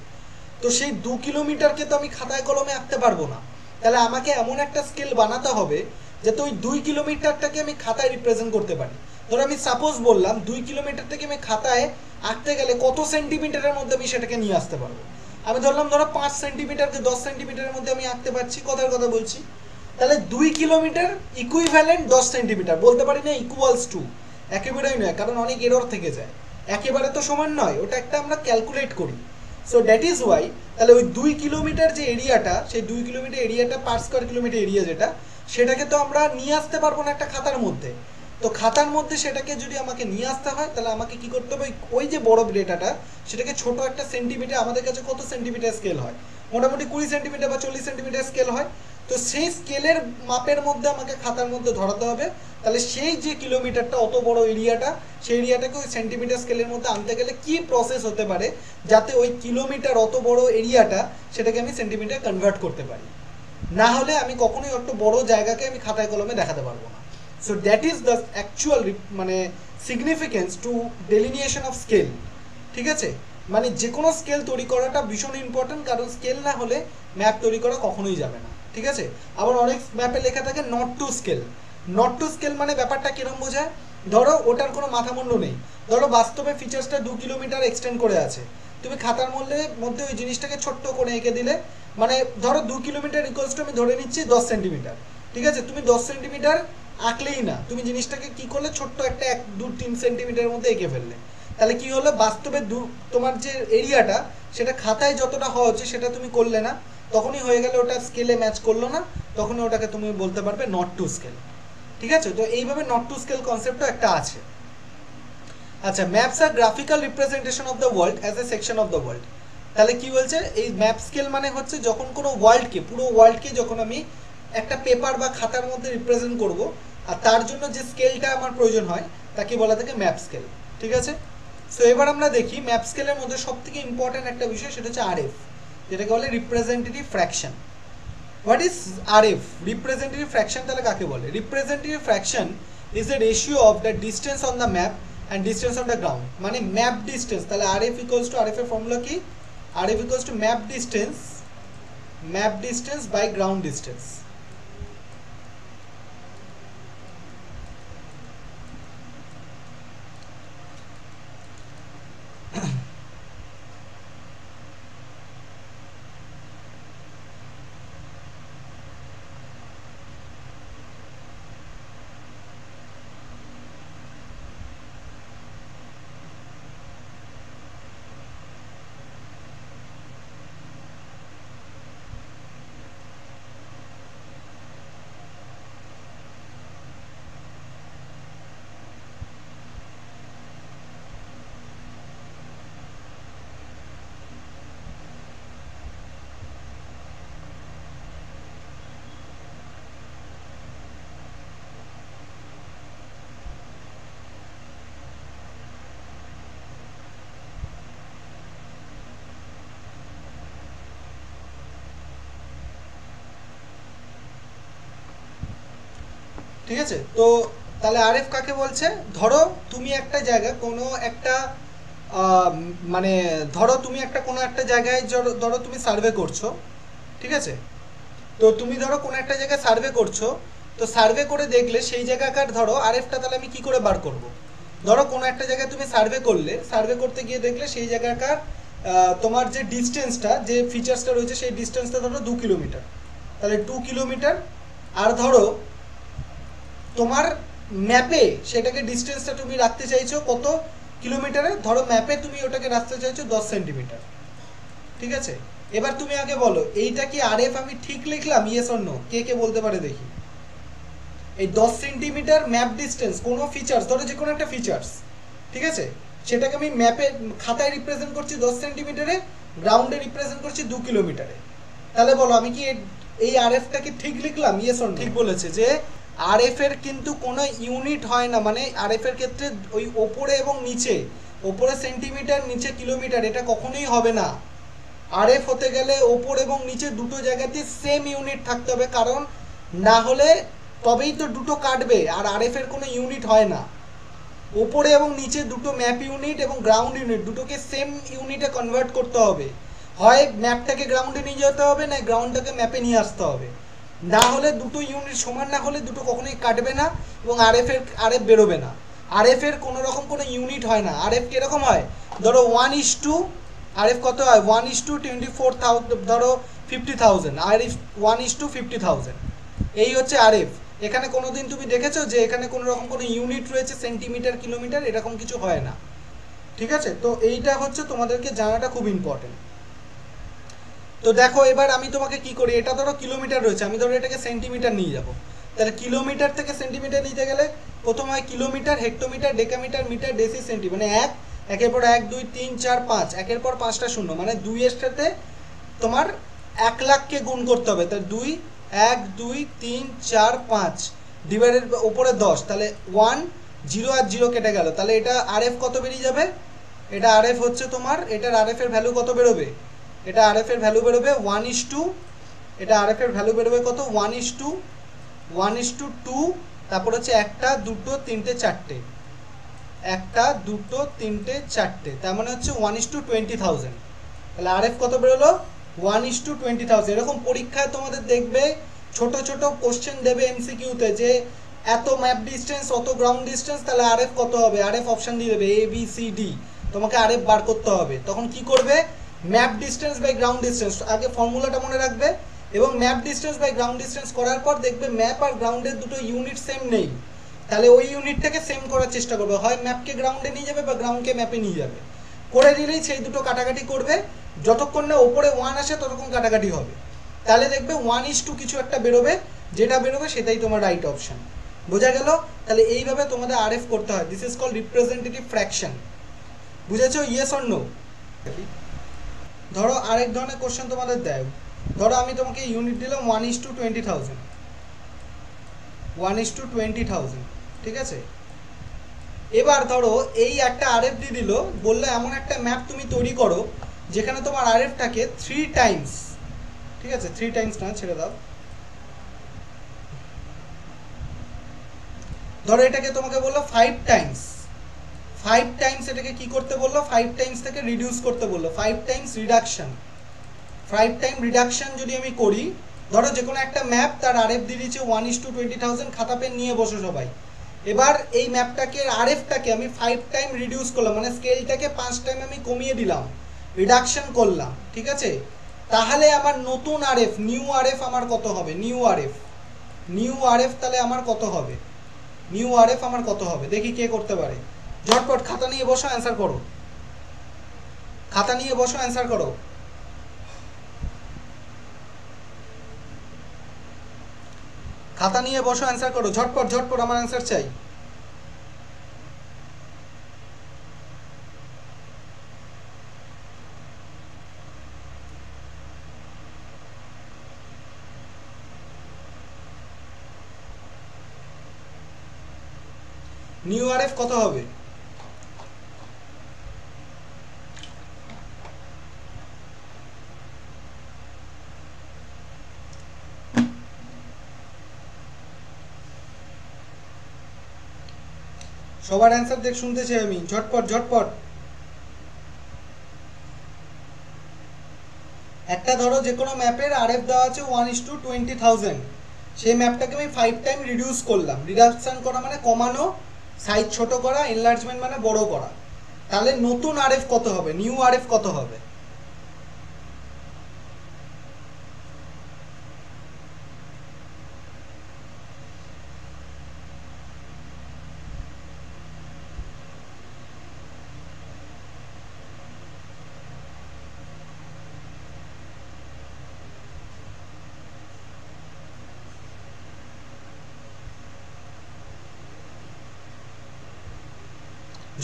Speaker 1: তো সেই 2 কিলোমিটারকে তো আমি খাতায় কলমে আঁকতে পারবো না, তাহলে আমাকে এমন একটা স্কেল বানাতে হবে যাতে ওই 2 কিলোমিটারটাকে আমি খাতায় রিপ্রেজেন্ট করতে পারি। ধরো আমি সাপোজ বললাম 2 কিলোমিটার থেকে আমি খাতায় আঁকতে গেলে কত সেন্টিমিটারের মধ্যে আমি সেটাকে নিয়ে আসতে পারবো। আমি ধরলাম ধরো 5 সেন্টিমিটারকে 10 সেন্টিমিটারের মধ্যে আমি আঁকতে পারছি, কথার কথা বলছি, তাহলে 2 কিলোমিটার ইকুইভ্যালেন্ট 10 সেন্টিমিটার, বলতে পারি না ইকুয়ালস টু, একেবারেই নয়, কারণ অনেক এরর থেকে যায়, একেবারে তো সমান নয়, ওটা একটা আমরা ক্যালকুলেট করি। সো দ্যাট ইজ ওয়াই, তাহলে ওই 2 কিলোমিটার যে এরিয়াটা, সেই 2 কিলোমিটার এরিয়াটা পার স্কোয়ার কিলোমিটার এরিয়া যেটা, সেটাকে তো আমরা নিয়ে আসতে পারবো না একটা খাতার মধ্যে। তো খাতার মধ্যে সেটাকে যদি আমাকে নিয়ে আসতে হয় তাহলে আমাকে কি করতে হবে, ওই যে বড় ডেটাটা সেটাকে ছোট একটা সেন্টিমিটার, আমাদের কাছে কত সেন্টিমিটার স্কেল হয়, মোটামুটি 20 সেন্টিমিটার বা 40 সেন্টিমিটার স্কেল হয়, তো সেই স্কেলের মাপের মধ্যে আমাকে খাতার মধ্যে ধরাতে হবে। তাহলে সেই যে কিলোমিটারটা, অত বড় এরিয়াটা, সেই এরিয়াটাকে ওই সেন্টিমিটার স্কেলের মধ্যে আনতে গেলে কি প্রসেস হতে পারে যাতে ওই কিলোমিটার, অত বড় এরিয়াটা, সেটাকে আমি সেন্টিমিটার কনভার্ট করতে পারি, না হলে আমি কখনোই একটা বড় জায়গাকে আমি খাতায় কলমে দেখাতে পারবো না। So that is the actual মানে সিগনিফিকেন্স টু ডেলিনিয়েশন অফ স্কেল, ঠিক আছে, মানে যে কোনো স্কেল তৈরি করাটা ভীষণ ইম্পর্টেন্ট, কারণ স্কেল না হলে ম্যাপ তৈরি করা কখনোই যাবে না, ঠিক আছে। আবার অনেক ম্যাপে লেখা থাকে not to scale. Not to scale মানে ব্যাপারটা কিরম বোঝায়, ধরো ওটার কোনো মাথামুন্ড নেই, ধরো বাস্তবে ফিচার্সটা 2 কিলোমিটার এক্সটেন্ড করে আছে, তুমি খাতার মধ্যে ওই জিনিসটাকে ছোট্ট করে এঁকে দিলে, মানে ধরো 2 কিলোমিটার ইকুয়ালস টু আমি ধরে নিচ্ছি 10 সেন্টিমিটার, ঠিক আছে, তুমি 10 সেন্টিমিটার আঁকলেই না, তুমি জিনিসটাকে কি করলে, ছোট্ট একটা 1-2-3 সেন্টিমিটারের মধ্যে এঁকে ফেললে, তাহলে কি হলো, বাস্তবে তোমার যে এরিয়াটা সেটা খাতায় যতটা হওয়া হচ্ছে সেটা তুমি করলে না, তখনই হয়ে গেলে ওটা স্কেলে ম্যাচ করলো না, তখনই ওটাকে তুমি বলতে পারবে নট টু স্কেল, ঠিক আছে। তো এইভাবে নট টু স্কেল কনসেপ্টও একটা আছে। আচ্ছা, maps are graphical representation of the world as a section of the world. তাহলে কি বলছে, এই ম্যাপ স্কেল মানে হচ্ছে যখন কোনো ওয়ার্ল্ডকে, পুরো ওয়ার্ল্ডকে যখন আমি একটা পেপার বা খাতার মধ্যে রিপ্রেজেন্ট করব, আর তার জন্য যে স্কেলটা আমার প্রয়োজন হয় তাকে বলা থাকে ম্যাপ স্কেল, ঠিক আছে। সো এবার আমরা দেখি ম্যাপ স্কেলের মধ্যে সবথেকে ইম্পর্টেন্ট একটা বিষয়, সেটা হচ্ছে আরএফ। যেটাকে বলে representative fraction. What is RF? Representative fraction তাহলে কাকে বলে? Representative fraction is the ratio of the distance on the map and distance on the ground. মানে ম্যাপ ডিস্টেন্স, তাহলে আরএফ ইকুয়ালস টু, আরএফ এর ফর্মুলা কি? RF equals to map distance by ground distance. ঠিক আছে, তো তাহলে RF কাকে বলছে? ধরো তুমি একটা জায়গা, কোনো একটা মানে ধরো তুমি একটা কোনো একটা জায়গায় ধরো তুমি সার্ভে করছো, ঠিক আছে? তো তুমি ধরো কোনো একটা জায়গায় সার্ভে করছো, তো সার্ভে করে দেখলে সেই জায়গাকার ধরো আরএফটা তাহলে আমি কি করে বার করব? ধরো কোনো একটা জায়গায় তুমি সার্ভে করলে, সার্ভে করতে গিয়ে দেখলে সেই জায়গাকার তোমার যে ডিস্টেন্সটা, যে ফিচার্সটা রয়েছে সেই ডিস্টেন্সটা ধরো 2 কিলোমিটার, তাহলে 2 কিলোমিটার। আর ধরো তোমার ম্যাপে সেটাকে ডিস্টেন্সটা তুমি রাখতে চাইছো কত কিলোমিটারে? ধরো ম্যাপে তুমি ওটাকে রাখতে চাইছো 10 সেন্টিমিটার, ঠিক আছে? এবার তুমি আগে বলো এইটা কি আরএফ আমি ঠিক লিখলাম? Yes or no? কে কে বলতে পারে দেখি। এই 10 সেন্টিমিটার ম্যাপ ডিস্টেন্স, কোনো ফিচার্স, ধরো যে কোনো একটা ফিচার্স, ঠিক আছে, সেটাকে আমি ম্যাপে খাতায় রিপ্রেজেন্ট করছি 10 সেন্টিমিটারে, গ্রাউন্ডে রিপ্রেজেন্ট করছি 2 কিলোমিটারে। তাহলে বলো আমি কি এই আরএফটা কি ঠিক লিখলাম? Yes or no? ঠিক বলেছে যে আরএফ এর কিন্তু কোনো ইউনিট হয় না, মানে আরএফ এর ক্ষেত্রে ওই ওপরে এবং নিচে, ওপরে সেন্টিমিটার নিচে কিলোমিটার, এটা কখনোই হবে না। আরএফ হতে গেলে ওপর এবং নিচে দুটো জায়গাতে সেম ইউনিট থাকতে হবে, কারণ না হলে তবেই তো দুটো কাটবে। আর আরএফ এর কোনো ইউনিট হয় না। ওপরে এবং নিচে দুটো ম্যাপ ইউনিট এবং গ্রাউন্ড ইউনিট দুটোকে সেম ইউনিটে কনভার্ট করতে হবে। হয় ম্যাপটাকে গ্রাউন্ডে নিয়ে যেতে হবে, না গ্রাউন্ডটাকে ম্যাপে নিয়ে আসতে হবে। না হলে দুটো ইউনিট সমান না হলে দুটো কখনোই কাটবে না এবং আরএফ বেরোবে না। আরএফ এর কোনো রকম কোনো ইউনিট হয় না। আরএফ কিরকম হয়? ধরো 1:, আরএফ কত হয়? 1:24,000, ধরো 50,000, আরএফ 1:50,000, এই হচ্ছে আরএফ। এখানে কোনোদিন তুমি দেখেছো যে এখানে কোনো রকম কোনো ইউনিট রয়েছে সেন্টিমিটার কিলোমিটার? এরকম কিছু হয় না, ঠিক আছে? তো এইটা হচ্ছে তোমাদেরকে জানাটা খুব ইম্পর্টেন্ট। তো দেখো এবার আমি তোমাকে কি করি, এটা ধরো কিলোমিটার রয়েছে, আমি ধরো এটাকে সেন্টিমিটার নিয়ে যাব। তাহলে কিলোমিটার থেকে সেন্টিমিটার নিতে গেলে প্রথম হয় kilometre, hectometre, decametre, metre, deci, centi, মানে একের পর 1, 2, 3, 4, 5, একের পর 5টা শূন্য, মানে 2 এর সাথে তোমার 1 লাখকে গুণ করতে হবে। তাহলে 1, 2, 3, 4, 5 ডিভাইডেড উপরে 10, তাহলে 1, 0 আর 0 কেটে গেল। তাহলে এটা আরএফ কত বেরিয়ে যাবে? এটা আরএফ হচ্ছে তোমার, এটার আরএফ এর ভ্যালু কত বেরোবে? এটা আরএফ এর ভ্যালু বেরোবে 1:, এটা আরএফ এর ভ্যালু বেরোবে কত? 1:2, তারপর হচ্ছে 1, 2, 3, 4, 1, 2, 3, 4, তার মানে হচ্ছে 1:20,000। তাহলে আরএফ কত বেরোলো? 1:20,000। এরকম পরীক্ষায় তোমাদের দেখবে ছোট ছোট কোশ্চেন দেবে এমসিকিউতে যে এত ম্যাপ ডিস্টেন্স, অত গ্রাউন্ড ডিস্টেন্স, তাহলে আরএফ কত হবে? আরএফ অপশন দিয়ে দেবে ABCD, তোমাকে আরএফ বার করতে হবে। তখন কি করবে? Map distance by ground distance, আগে ফর্মুলাটা মনে রাখবে, এবং map distance by ground distance করার পর দেখবে ম্যাপ আর গ্রাউন্ডের দুটো ইউনিট সেম নেই, তাহলে ওই ইউনিটটাকে সেম করার চেষ্টা করবে। হয় ম্যাপকে গ্রাউন্ডে নিয়ে যাবে বা গ্রাউন্ডকে ম্যাপে নিয়ে যাবে, করে দিলেই সেই দুটো কাটাকাটি করবে, যতক্ষণ না ওপরে 1 আসে ততক্ষণ কাটাকাটি হবে। তাহলে দেখবে 1:2 কিছু একটা বেরোবে, যেটা বেরোবে সেটাই তোমার রাইট অপশন। বোঝা গেল? তাহলে এইভাবে তোমাদের আরএফ করতে হয়। This is called representative fraction. বুঝেছো? Yes or no? ধরো আরেক ধরনের কোশ্চেন তোমাদের দেয়, ধরো আমি তোমাকে ইউনিট দিলাম 1:20,000, 1:20,000, ঠিক আছে? এবার ধরো এই একটা আরএফ দিয়ে দিল, বললে এমন একটা ম্যাপ তুমি তৈরি করো যেখানে তোমার আরএফ থাকে 3 টাইমস, ঠিক আছে 3 টাইমস না, ছেড়ে দাও, ধরো এটাকে তোমাকে বললো 5 টাইমস, 5 টাইমস এটাকে কি করতে বললো, 5 টাইমস থেকে রিডিউস করতে বললো, 5 টাইমস রিডাকশন, 5 টাইম রিডাকশন যদি আমি করি, ধরো যে কোনো একটা ম্যাপ তার আরএফ দিয়ে দিচ্ছে 1:20,000, খাতা পেন নিয়ে বসো সবাই। এবার এই ম্যাপটাকে আরএফটাকে আমি 5 টাইম রিডিউস করলাম, মানে স্কেলটাকে 5 টাইম আমি কমিয়ে দিলাম, রিডাকশন করলাম, ঠিক আছে। তাহলে আমার নতুন আরএফ, নিউ আরএফ আমার কত হবে, নিউ আরএফ তাহলে আমার কত হবে, নিউ আরএফ আমার কত হবে, দেখি কে করতে পারে। ঝটপট খাতা নিয়ে বসো, অ্যান্সার করো, খাতা নিয়ে বসো, অ্যান্সার করো। খাতা নিয়ে বসো, অ্যান্সার করো, ঝটপট ঝটপট, আমার অ্যান্সার চাই। নিউ আরএফ কত হবে? সবার অ্যান্সার দেখ, শুনতে চাই আমি, ঝটপট ঝটপট। একটা ধরো যে কোনো ম্যাপের আরএফ দেওয়া আছে 1:20,000, সেই ম্যাপটাকে আমি 5 টাইম রিডিউস করলাম, রিডাকশন করা মানে কমানো, সাইজ ছোট করা, এনলার্জমেন্ট মানে বড় করা, তাহলে নতুন আরএফ কত হবে, নিউ আরএফ কত হবে?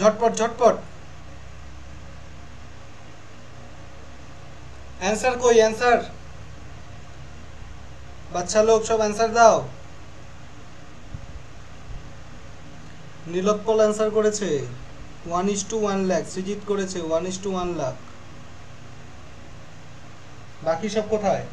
Speaker 1: ঝটপট ঝটপট, অ্যান্সার কই, অ্যান্সার, বাচ্চা লোক সব অ্যান্সার দাও। নীলোৎপল অ্যান্সার করেছে 1:1 লাখ, সৃজিত করেছে 1:1 লাখ, বাকি সব কোথায়?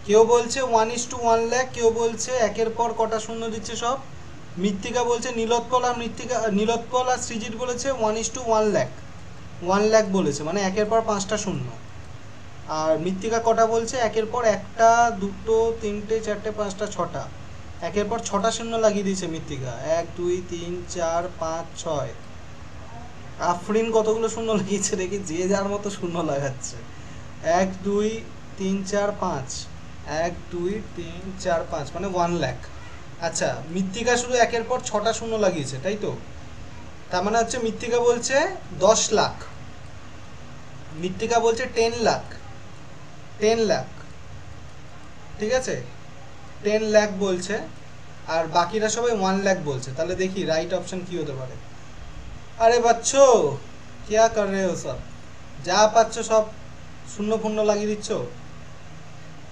Speaker 1: কেউ বলছে 1:1 লাখ, কেউ বলছে একের পর কটা শূন্য দিচ্ছে সব, মৃত্তিকা বলছে, নীলোৎপল আর সৃজিত বলেছে 1:1 লাখ, 1 লাখ বলেছে, মানে একের পর 5টা শূন্য। আর মৃত্তিকা কটা বলছে, একের পর 1টা 2টো 3টে 4টে 5টা 6টা, একের পর 6টা শূন্য লাগিয়ে দিয়েছে মৃত্তিকা, 1 2 3 4 5 6। আফরিন কতগুলো শূন্য লাগিয়েছে দেখি, যে যার মতো শূন্য লাগাচ্ছে, 1 2 3 4 5, 1 2 3 4 5, মানে 1 লাখ। আচ্ছা, মৃত্তিকা শুধু একের পর 6টা শূন্য লাগিয়েছে, তাই তো, তার মানে হচ্ছে মৃত্তিকা বলছে 10 লাখ, মৃত্তিকা বলছে 10 লাখ, 10 লাখ, ঠিক আছে, 10 লাখ বলছে, আর বাকিরা সবাই 1 লাখ বলছে। তাহলে দেখি রাইট অপশন কি হতে পারে। আরে বাচ্চো क्या कर रहे हो सब, যা পাচ্ছ সব শূন্য শূন্য লাগিয়ে দিচ্ছ,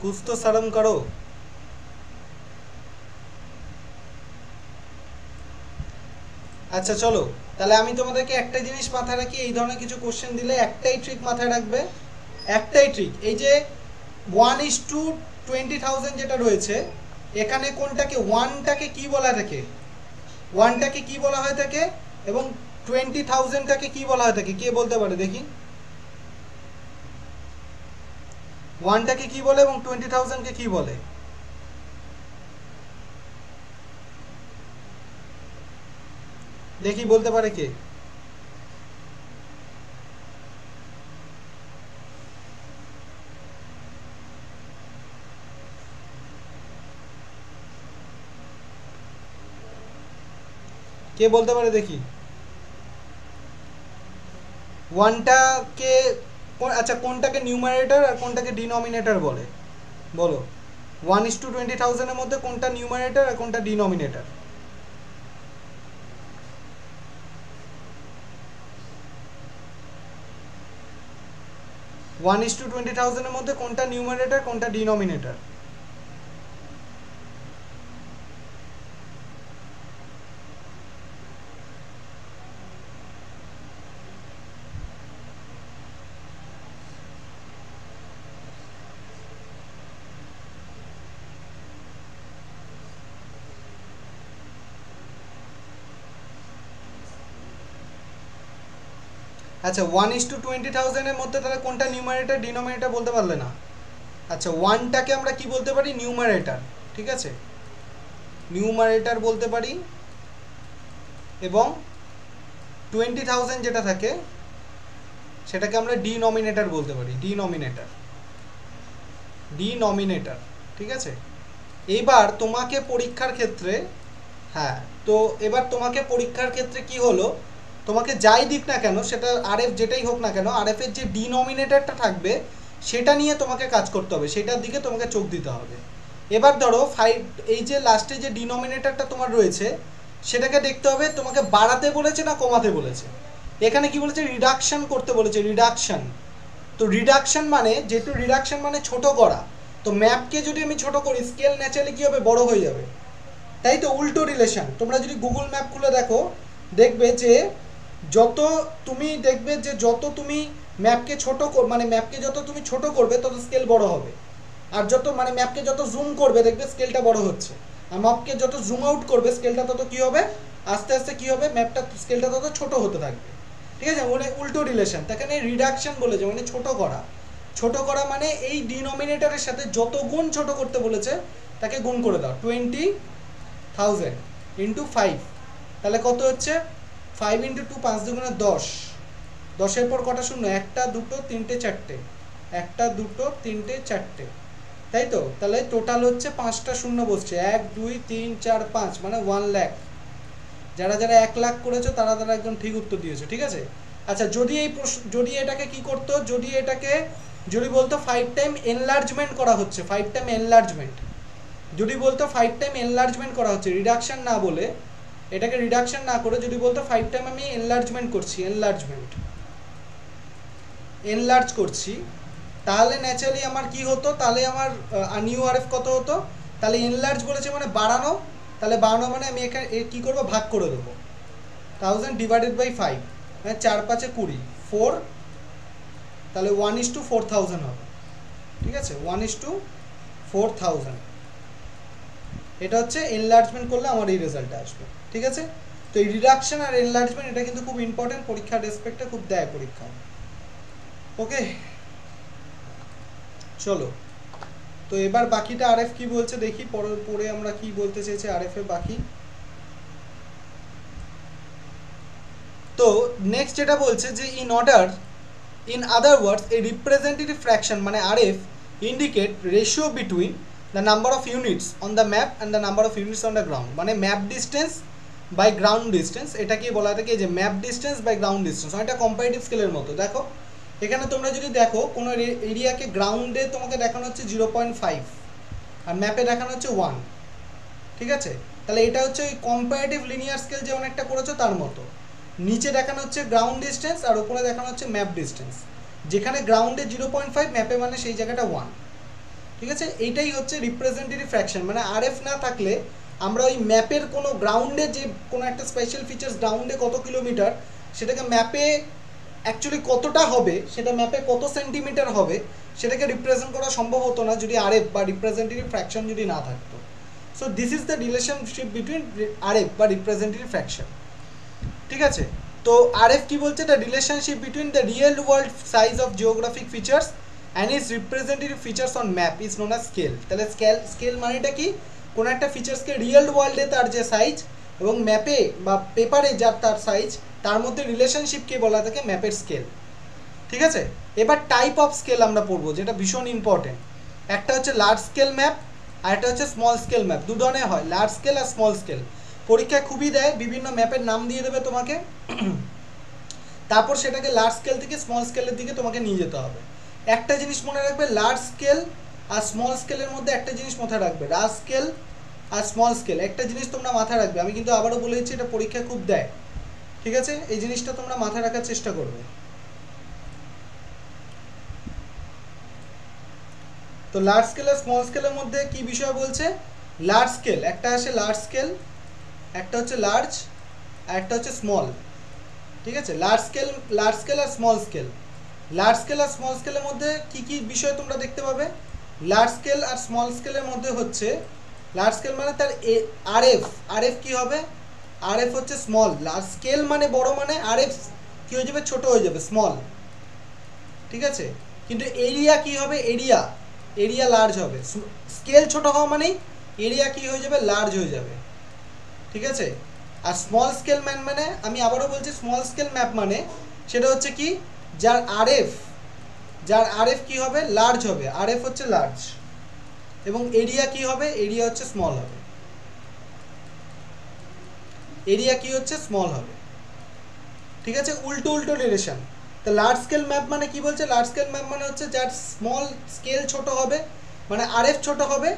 Speaker 1: कुछ तो शर्म करो। আচ্ছা চলো, তাহলে আমি তোমাদেরকে একটা জিনিস মাথায় রাখি, এই ধরনের কিছু কোশ্চেন দিলে একটাই ট্রিক মাথায় রাখবে, একটাই ট্রিক, এই যে 1:20,000 যেটা রয়েছে, এখানে কোনটাকে, ওয়ানটাকে কি বলা থাকে, ওয়ানটাকে কি বলা হয়ে থাকে, এবং 20,000টাকে কি বলা হয়ে থাকে, কে বলতে পারে দেখি, ওয়ানটাকে কি বলে এবং 20,000কে কি বলে? দেখি বলতে পারে কে? কে বলতে পারে দেখি? ওয়ানটাকে আচ্ছা কোনটাকে নিউমারেটর আর কোনটাকে ডিনোমিনেটর বলে বলো? 1:20,000 মধ্যে কোনটা নিউমারেটর আর কোনটা ডিনোমিনেটর? 1:20,000 মধ্যে কোনটা নিউমারেটর কোনটা ডিনোমিনেটর? আচ্ছা 1:20,000 মধ্যে তাহলে কোনটা নিউমারেটর ডিনোমিনেটর বলতে পারলে না? আচ্ছা ওয়ানটাকে আমরা কি বলতে পারি? নিউমারেটর, ঠিক আছে, নিউমারেটর বলতে পারি। এবং 20,000 যেটা থাকে সেটাকে আমরা ডিনোমিনেটর বলতে পারি, ডিনোমিনেটর, ডিনোমিনেটর, ঠিক আছে। এবার তোমাকে পরীক্ষার ক্ষেত্রে, হ্যাঁ, তো এবার তোমাকে পরীক্ষার ক্ষেত্রে কি হলো, তোমাকে যাই দিক না কেন সেটা আরএফ যেটাই হোক না কেন, আরএফের যে ডিনোমিনেটরটা থাকবে সেটা নিয়ে তোমাকে কাজ করতে হবে, সেটার দিকে তোমাকে চোখ দিতে হবে। এবার ধরো এই যে লাস্টে যে ডিনোমিনেটরটা তোমার রয়েছে সেটাকে দেখতে হবে তোমাকে বাড়াতে বলেছে না কমাতে বলেছে। এখানে কি বলেছে? রিডাকশন করতে বলেছে, রিডাকশন। তো রিডাকশন মানে, যেহেতু রিডাকশন মানে ছোট করা, তো ম্যাপকে যদি আমি ছোট করি স্কেল ন্যাচারালি কী হবে? বড় হয়ে যাবে, তাই তো। উল্টো রিলেশন, তোমরা যদি গুগল ম্যাপ খুলে দেখো দেখবে যে যত তুমি ম্যাপকে ছোট মানে ম্যাপকে যত তুমি ছোট করবে তত স্কেল বড় হবে, আর যত মানে ম্যাপকে যত জুম করবে দেখবে স্কেলটা বড় হচ্ছে, আর ম্যাপকে যত জুম আউট করবে স্কেলটা তত কী হবে? আস্তে আস্তে কী হবে? ম্যাপটা স্কেলটা তত ছোট হতে থাকবে, ঠিক আছে। মানে উল্টো রিলেশন, তাকে রিডাকশন বলেছে, মানে ছোট করা। ছোট করা মানে এই ডিনোমিনেটরের সাথে যত গুণ ছোট করতে বলেছে তাকে গুণ করে দাও। 20,000 ইন্টু 5, তাহলে কত হচ্ছে? 5 ইন্টু 2, 5 দুগুণে 10, 10-এর পর কটা শূন্য? 1 2 3 4, 1 2 3 4, তাই তো। তাহলে টোটাল হচ্ছে 5টা শূন্য বসছে, 1 2 3 4 5, মানে 1 লাখ। যারা যারা 1 লাখ করেছো তারা তারা একদম ঠিক উত্তর দিয়েছো, ঠিক আছে। আচ্ছা যদি এটাকে কি করতো, যদি বলতো 5 টাইম এনলার্জমেন্ট করা হচ্ছে, 5 টাইম এনলার্জমেন্ট, যদি বলতো 5 টাইম এনলার্জমেন্ট করা হচ্ছে, রিডাকশন না বলে, এটাকে রিডাকশন না করে যদি বলতো 5 টাইম আমি এনলার্জমেন্ট করছি, এনলার্জ করছি, তাহলে ন্যাচারালি আমার কি হতো? তাহলে আমার নিউ আরএফ কত হতো? তাহলে এনলার্জ বলেছে মানে বাড়ানো, তাহলে বাড়ানো মানে আমি এখানে কী করবো? ভাগ করে দেবো 1000 ডিভাইডেড বাই 5, মানে 4 5 20, 4, তাহলে 1:4000 হবে, ঠিক আছে, 1:4000। এটা হচ্ছে এনলার্জমেন্ট করলে আমার এই রেজাল্টটা আসবে, ঠিক আছে। তো এই রিডাকশন আর এনলার্জমেন্ট এটা কিন্তু খুব ইম্পর্টেন্ট, পরীক্ষার রেসপেক্টে খুব দেয় পরীক্ষা। ওকে, চলো তো এবার বাকিটা আরএফ কি বলছে দেখি, পরে আমরা কি বলতে চেয়েছি আরএফ এর বাকি। তো নেক্সট যেটা বলছে যে in other words a representative fraction মানে RF indicate ratio between the number of units on the map and the number of units on the ground, মানে map distance by ground distance. এটাকে বলা থাকে যে map distance by ground distance, অনেকটা comparative স্কেলের মতো। দেখো এখানে তোমরা যদি দেখো কোনো এরিয়াকে গ্রাউন্ডে তোমাকে দেখানো হচ্ছে 0.5 আর ম্যাপে দেখানো হচ্ছে 1, ঠিক আছে। তাহলে এটা হচ্ছে ওই কম্পারেটিভ লিনিয়ার স্কেল যে অনেকটা করেছো তার মতো। নিচে দেখানো হচ্ছে গ্রাউন্ড ডিস্টেন্স আর উপরে দেখানো হচ্ছে ম্যাপ ডিস্টেন্স, যেখানে গ্রাউন্ডে 0.5, ম্যাপে মানে সেই জায়গাটা 1, ঠিক আছে। এইটাই হচ্ছে রিপ্রেজেন্টেটিভ ফ্র্যাকশন, মানে আরএফ না থাকলে আমরা ওই ম্যাপের কোনো গ্রাউন্ডে যে কোনো একটা স্পেশাল ফিচার্স গ্রাউন্ডে কত কিলোমিটার সেটাকে ম্যাপে অ্যাকচুয়ালি কতটা হবে, সেটা ম্যাপে কত সেন্টিমিটার হবে সেটাকে রিপ্রেজেন্ট করা সম্ভব হতো না যদি আরএফ বা রিপ্রেজেন্টেটিভ ফ্র্যাকশন যদি না থাকতো। So this is the relationship between RF বা রিপ্রেজেন্টেটিভ ফ্র্যাকশন, ঠিক আছে। তো আরএফ কি বলছে? The relationship between the real world size of geographic features and is representative features on map is known as scale. তাহলে স্কেল মানেটা কি? কোনো একটা ফিচার্সকে রিয়েল ওয়ার্ল্ডে তার যে সাইজ এবং ম্যাপে বা পেপারে যার তার সাইজ, তার মধ্যে রিলেশনশিপকে বলা থাকে ম্যাপের স্কেল, ঠিক আছে। এবার টাইপ অফ স্কেল আমরা পড়বো, যেটা ভীষণ ইম্পর্টেন্ট। একটা হচ্ছে লার্জ স্কেল ম্যাপ আর একটা হচ্ছে স্মল স্কেল ম্যাপ, দু ধরনের হয়, লার্জ স্কেল আর স্মল স্কেল। পরীক্ষায় খুবই দেয়, বিভিন্ন ম্যাপের নাম দিয়ে দেবে তোমাকে। তারপর সেটাকে লার্জ স্কেল থেকে স্মল স্কেলের দিকে তোমাকে নিয়ে যেতে হবে। একটা জিনিস মনে রাখবে, লার্জ স্কেল আর স্মল স্কেলের মধ্যে একটা জিনিস মাথায় রাখবে, লার্জ স্কেল আর স্মল স্কেল একটা জিনিস তোমরা মাথায় রাখবে। আমি কিন্তু আবারও বলে দিচ্ছি, এটা পরীক্ষা খুব দেয়, ঠিক আছে? এই জিনিসটা তোমরা মাথায় রাখার চেষ্টা করবে। তো লার্জ স্কেল আর স্মল স্কেলের মধ্যে কি বিষয় বলছে? লার্জ স্কেল একটা আসে, লার্জ স্কেল একটা হচ্ছে লার্জ আর একটা হচ্ছে স্মল, ঠিক আছে? লার্জ স্কেল আর স্মল স্কেল। লার্জ স্কেল আর স্মল স্কেলের মধ্যে কি কি বিষয় তোমরা দেখতে পাবে? লার্জ স্কেল আর স্মল স্কেলের মধ্যে হচ্ছে, লার্জ স্কেল মানে তার আরএফ কি হবে? আরএফ হচ্ছে স্মল। লার্জ স্কেল মানে বড়, মানে আরএফ কি হয়ে যাবে? ছোট হয়ে যাবে, স্মল, ঠিক আছে? কিন্তু এরিয়া কি হবে? এরিয়া লার্জ হবে। স্কেল ছোট হওয়া মানেই এরিয়া কি হয়ে যাবে? লার্জ হয়ে যাবে, ঠিক আছে? আর স্মল স্কেল মানে আমি আবারও বলছি, স্মল স্কেল ম্যাপ মানে সেটা হচ্ছে কি, যার আরএফ কি হবে? লার্জ হবে, আরএফ হচ্ছে লার্জ, এবং এরিয়া কি হবে? এরিয়া হচ্ছে স্মল হবে, এরিয়া কি হচ্ছে? স্মল হবে, ঠিক আছে? উল্টো ডিরেকশন। তো লার্জ স্কেল ম্যাপ মানে কি বলছে? লার্জ স্কেল ম্যাপ মানে হচ্ছে যার স্মল স্কেল ছোট হবে, মানে আরএফ ছোট হবে,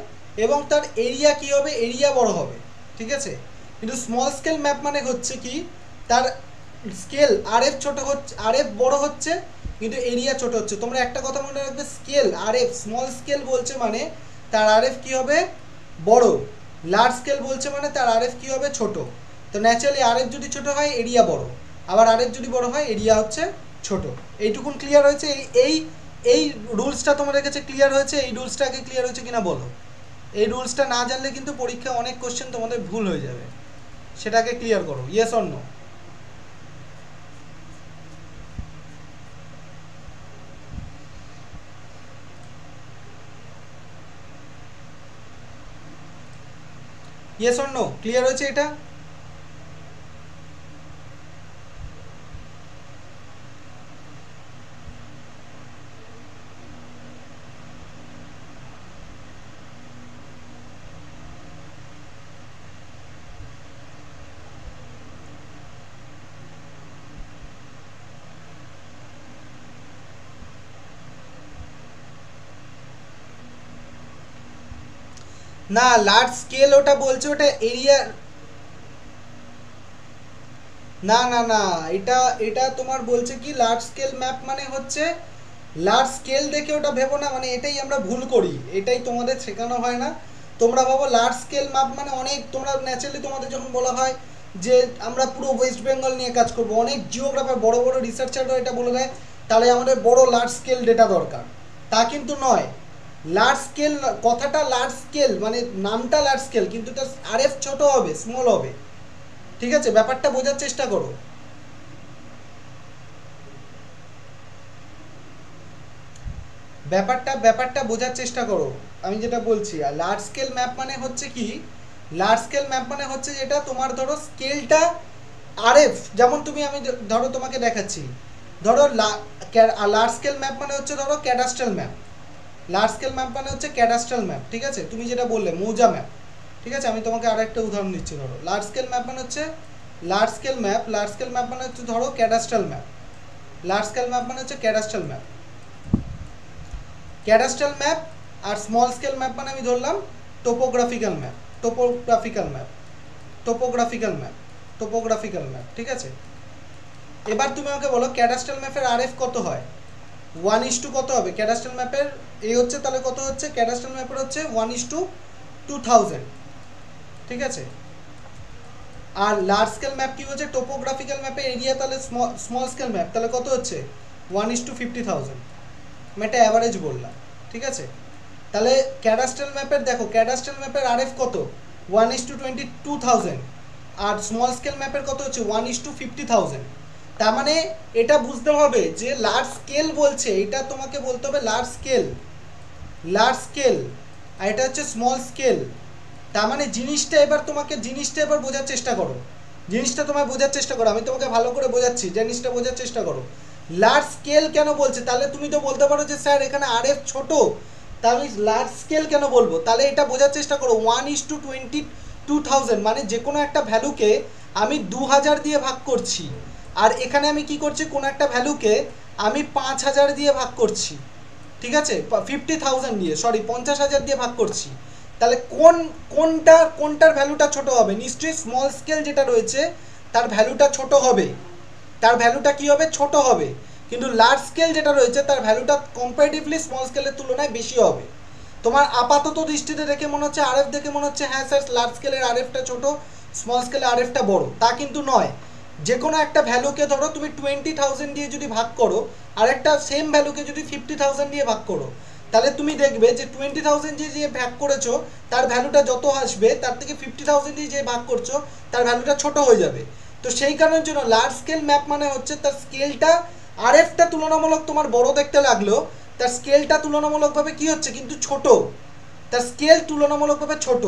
Speaker 1: এবং তার এরিয়া কি হবে? এরিয়া বড় হবে, ঠিক আছে? কিন্তু স্মল স্কেল ম্যাপ মানে হচ্ছে কি, তার স্কেল আরএফ ছোট হচ্ছে, আরএফ বড় হচ্ছে, কিন্তু এরিয়া ছোট হচ্ছে। তোমরা একটা কথা মনে রাখবে, স্কেল আরএফ, স্মল স্কেল বলছে মানে তার আরএফ কি হবে? বড়। লার্জ স্কেল বলছে মানে তার আরএফ কি হবে? ছোট। তো ন্যাচারালি আরএফ যদি ছোট হয়, এরিয়া বড়, আবার আরএফ যদি বড় হয়, এরিয়া হচ্ছে ছোট। এইটুকুন ক্লিয়ার হয়েছে? এই এই রুলসটা তোমাদের কাছে ক্লিয়ার হয়েছে? এই রুলসটা আগে ক্লিয়ার হয়েছে কিনা বলো? এই রুলসটা না জানলে কিন্তু পরীক্ষায় অনেক কোশ্চেন তোমাদের ভুল হয়ে যাবে, সেটাকে ক্লিয়ার করো। Yes or no? Yes or no? Clear হয়েছে এটা? না, লার্জ স্কেল ওটা বলছে, ওটা এরিয়া। না না না, এটা এটা তোমার বলছে কি, লার্জ স্কেল ম্যাপ মানে হচ্ছে, লার্জ স্কেল দেখে ওটা ভেবো না, মানে এটাই আমরা ভুল করি, এটাই তোমাদের শেখানো হয় না। তোমরা ভাবো লার্জ স্কেল ম্যাপ মানে অনেক, তোমরা ন্যাচারালি তোমাদের যখন বলা হয় যে আমরা পুরো ওয়েস্ট বেঙ্গল নিয়ে কাজ করব, অনেক জিওগ্রাফার বড় বড় রিসার্চাররা এটা বলে দেয়, তাহলে আমাদের বড় লার্জ স্কেল ডেটা দরকার। তা কিন্তু নয়। লার্জ স্কেল কথাটা, লার্জ স্কেল মানে নামটা লার্জ স্কেল, কিন্তু তার আরএফ ছোট হবে, স্মল হবে, ঠিক আছে? ব্যাপারটা বোঝার চেষ্টা করো। ব্যাপারটা বোঝার চেষ্টা করো, আমি যেটা বলছি। আর লার্জ স্কেল ম্যাপ মানে হচ্ছে কি, লার্জ স্কেল ম্যাপ মানে হচ্ছে যেটা তোমার ধরো স্কেলটা আরএফ, যেমন তুমি, আমি ধরো তোমাকে দেখাচ্ছি, ধরো লার্জ স্কেল ম্যাপ মানে হচ্ছে ধরো cadastral map. Large scale map মানে হচ্ছে ক্যাডাস্ট্রাল ম্যাপ, ঠিক আছে? তুমি যেটা বললে মৌজা ম্যাপ, ঠিক আছে? আমি তোমাকে আরেকটা উদাহরণ দিচ্ছি। ধরো লার্জ স্কেল ম্যাপ মানে হচ্ছে, লার্জ স্কেল ম্যাপ মানে হচ্ছে ধরো cadastral map. Large scale map মানে হচ্ছে ক্যাডাস্ট্রাল ম্যাপ। ক্যাডাস্ট্রাল ম্যাপ আর স্মল স্কেল ম্যাপ মানে আমি ধরলাম topographical map, topographical map, topographical map, topographical map, ঠিক আছে? এবার তুমি আমাকে বলো ক্যাডাস্ট্রাল ম্যাপের আরএফ কত হয়? 1:2 কত হবে ক্যাডাস্ট্রাল ম্যাপের? এই হচ্ছে, তাহলে কত হচ্ছে ক্যাডাস্ট্রাল ম্যাপের? হচ্ছে 1:2000, ঠিক আছে? আর লার্জ স্কেল ম্যাপ কি হচ্ছে? টোপোগ্রাফিক্যাল ম্যাপের এরিয়া, তাহলে স্মল স্কেল ম্যাপ তাহলে কত হচ্ছে? 1:50,000। আমি একটা অ্যাভারেজ বললাম, ঠিক আছে? তাহলে ক্যাডাস্ট্রাল ম্যাপের দেখো, ক্যাডাস্ট্রাল ম্যাপের আরএফ কত? 1:22,000। আর স্মল স্কেল ম্যাপের কত হচ্ছে? 1:50,000। তার মানে এটা বুঝতে হবে যে লার্জ স্কেল বলছে, এটা তোমাকে বলতে হবে লার্জ স্কেল, লার্জ স্কেল, আর এটা হচ্ছে স্মল স্কেল। তার মানে জিনিসটা এবার বোঝার চেষ্টা করো, জিনিসটা তোমায় বোঝার চেষ্টা করো, আমি তোমাকে ভালো করে বোঝাচ্ছি, জিনিসটা বোঝার চেষ্টা করো। লার্জ স্কেল কেন বলছে? তাহলে তুমি তো বলতে পারো যে স্যার এখানে আরএফ ছোট, তাহলে আমি লার্জ স্কেল কেন বলবো? তাহলে এটা বোঝার চেষ্টা করো, 1:22,000 মানে যে কোনো একটা ভ্যালুকে আমি 2000 দিয়ে ভাগ করছি, আর এখানে আমি কি করছি, কোনো একটা ভ্যালুকে আমি 5000 দিয়ে ভাগ করছি, ঠিক আছে, 50,000 দিয়ে, সরি 50,000 দিয়ে ভাগ করছি। তাহলে কোনটার ভ্যালুটা ছোট হবে? নিশ্চয়ই স্মল স্কেল যেটা রয়েছে তার ভ্যালুটা ছোট হবে, তার ভ্যালুটা কি হবে, ছোট হবে। কিন্তু লার্জ স্কেল যেটা রয়েছে তার ভ্যালুটা কম্পারেটিভলি স্মল স্কেলের তুলনায় বেশি হবে। তোমার আপাতত দৃষ্টিতে দেখে মনে হচ্ছে, আরএফ দেখে মনে হচ্ছে হ্যাঁ স্যার লার্জ স্কেলের আরএফটা ছোট, স্মল স্কেলের আরএফটা বড়, তা কিন্তু নয়। যে কোনো একটা ভ্যালুকে ধরো তুমি 20,000 দিয়ে যদি ভাগ করো, আর একটা সেম ভ্যালুকে যদি 50,000 দিয়ে ভাগ করো, তাহলে তুমি দেখবে যে 20,000 দিয়ে যে ভাগ করেছো তার ভ্যালুটা যত আসবে তার থেকে 50,000 দিয়ে যে ভাগ করছো তার ভ্যালুটা ছোট হয়ে যাবে। তো সেই কারণের জন্য লার্জ স্কেল ম্যাপ মানে হচ্ছে তার স্কেলটা, আরএফটা তুলনামূলক তোমার বড় দেখতে লাগলো, তার স্কেলটা তুলনামূলকভাবে কি হচ্ছে কিন্তু ছোট, তার স্কেল তুলনামূলকভাবে ছোট।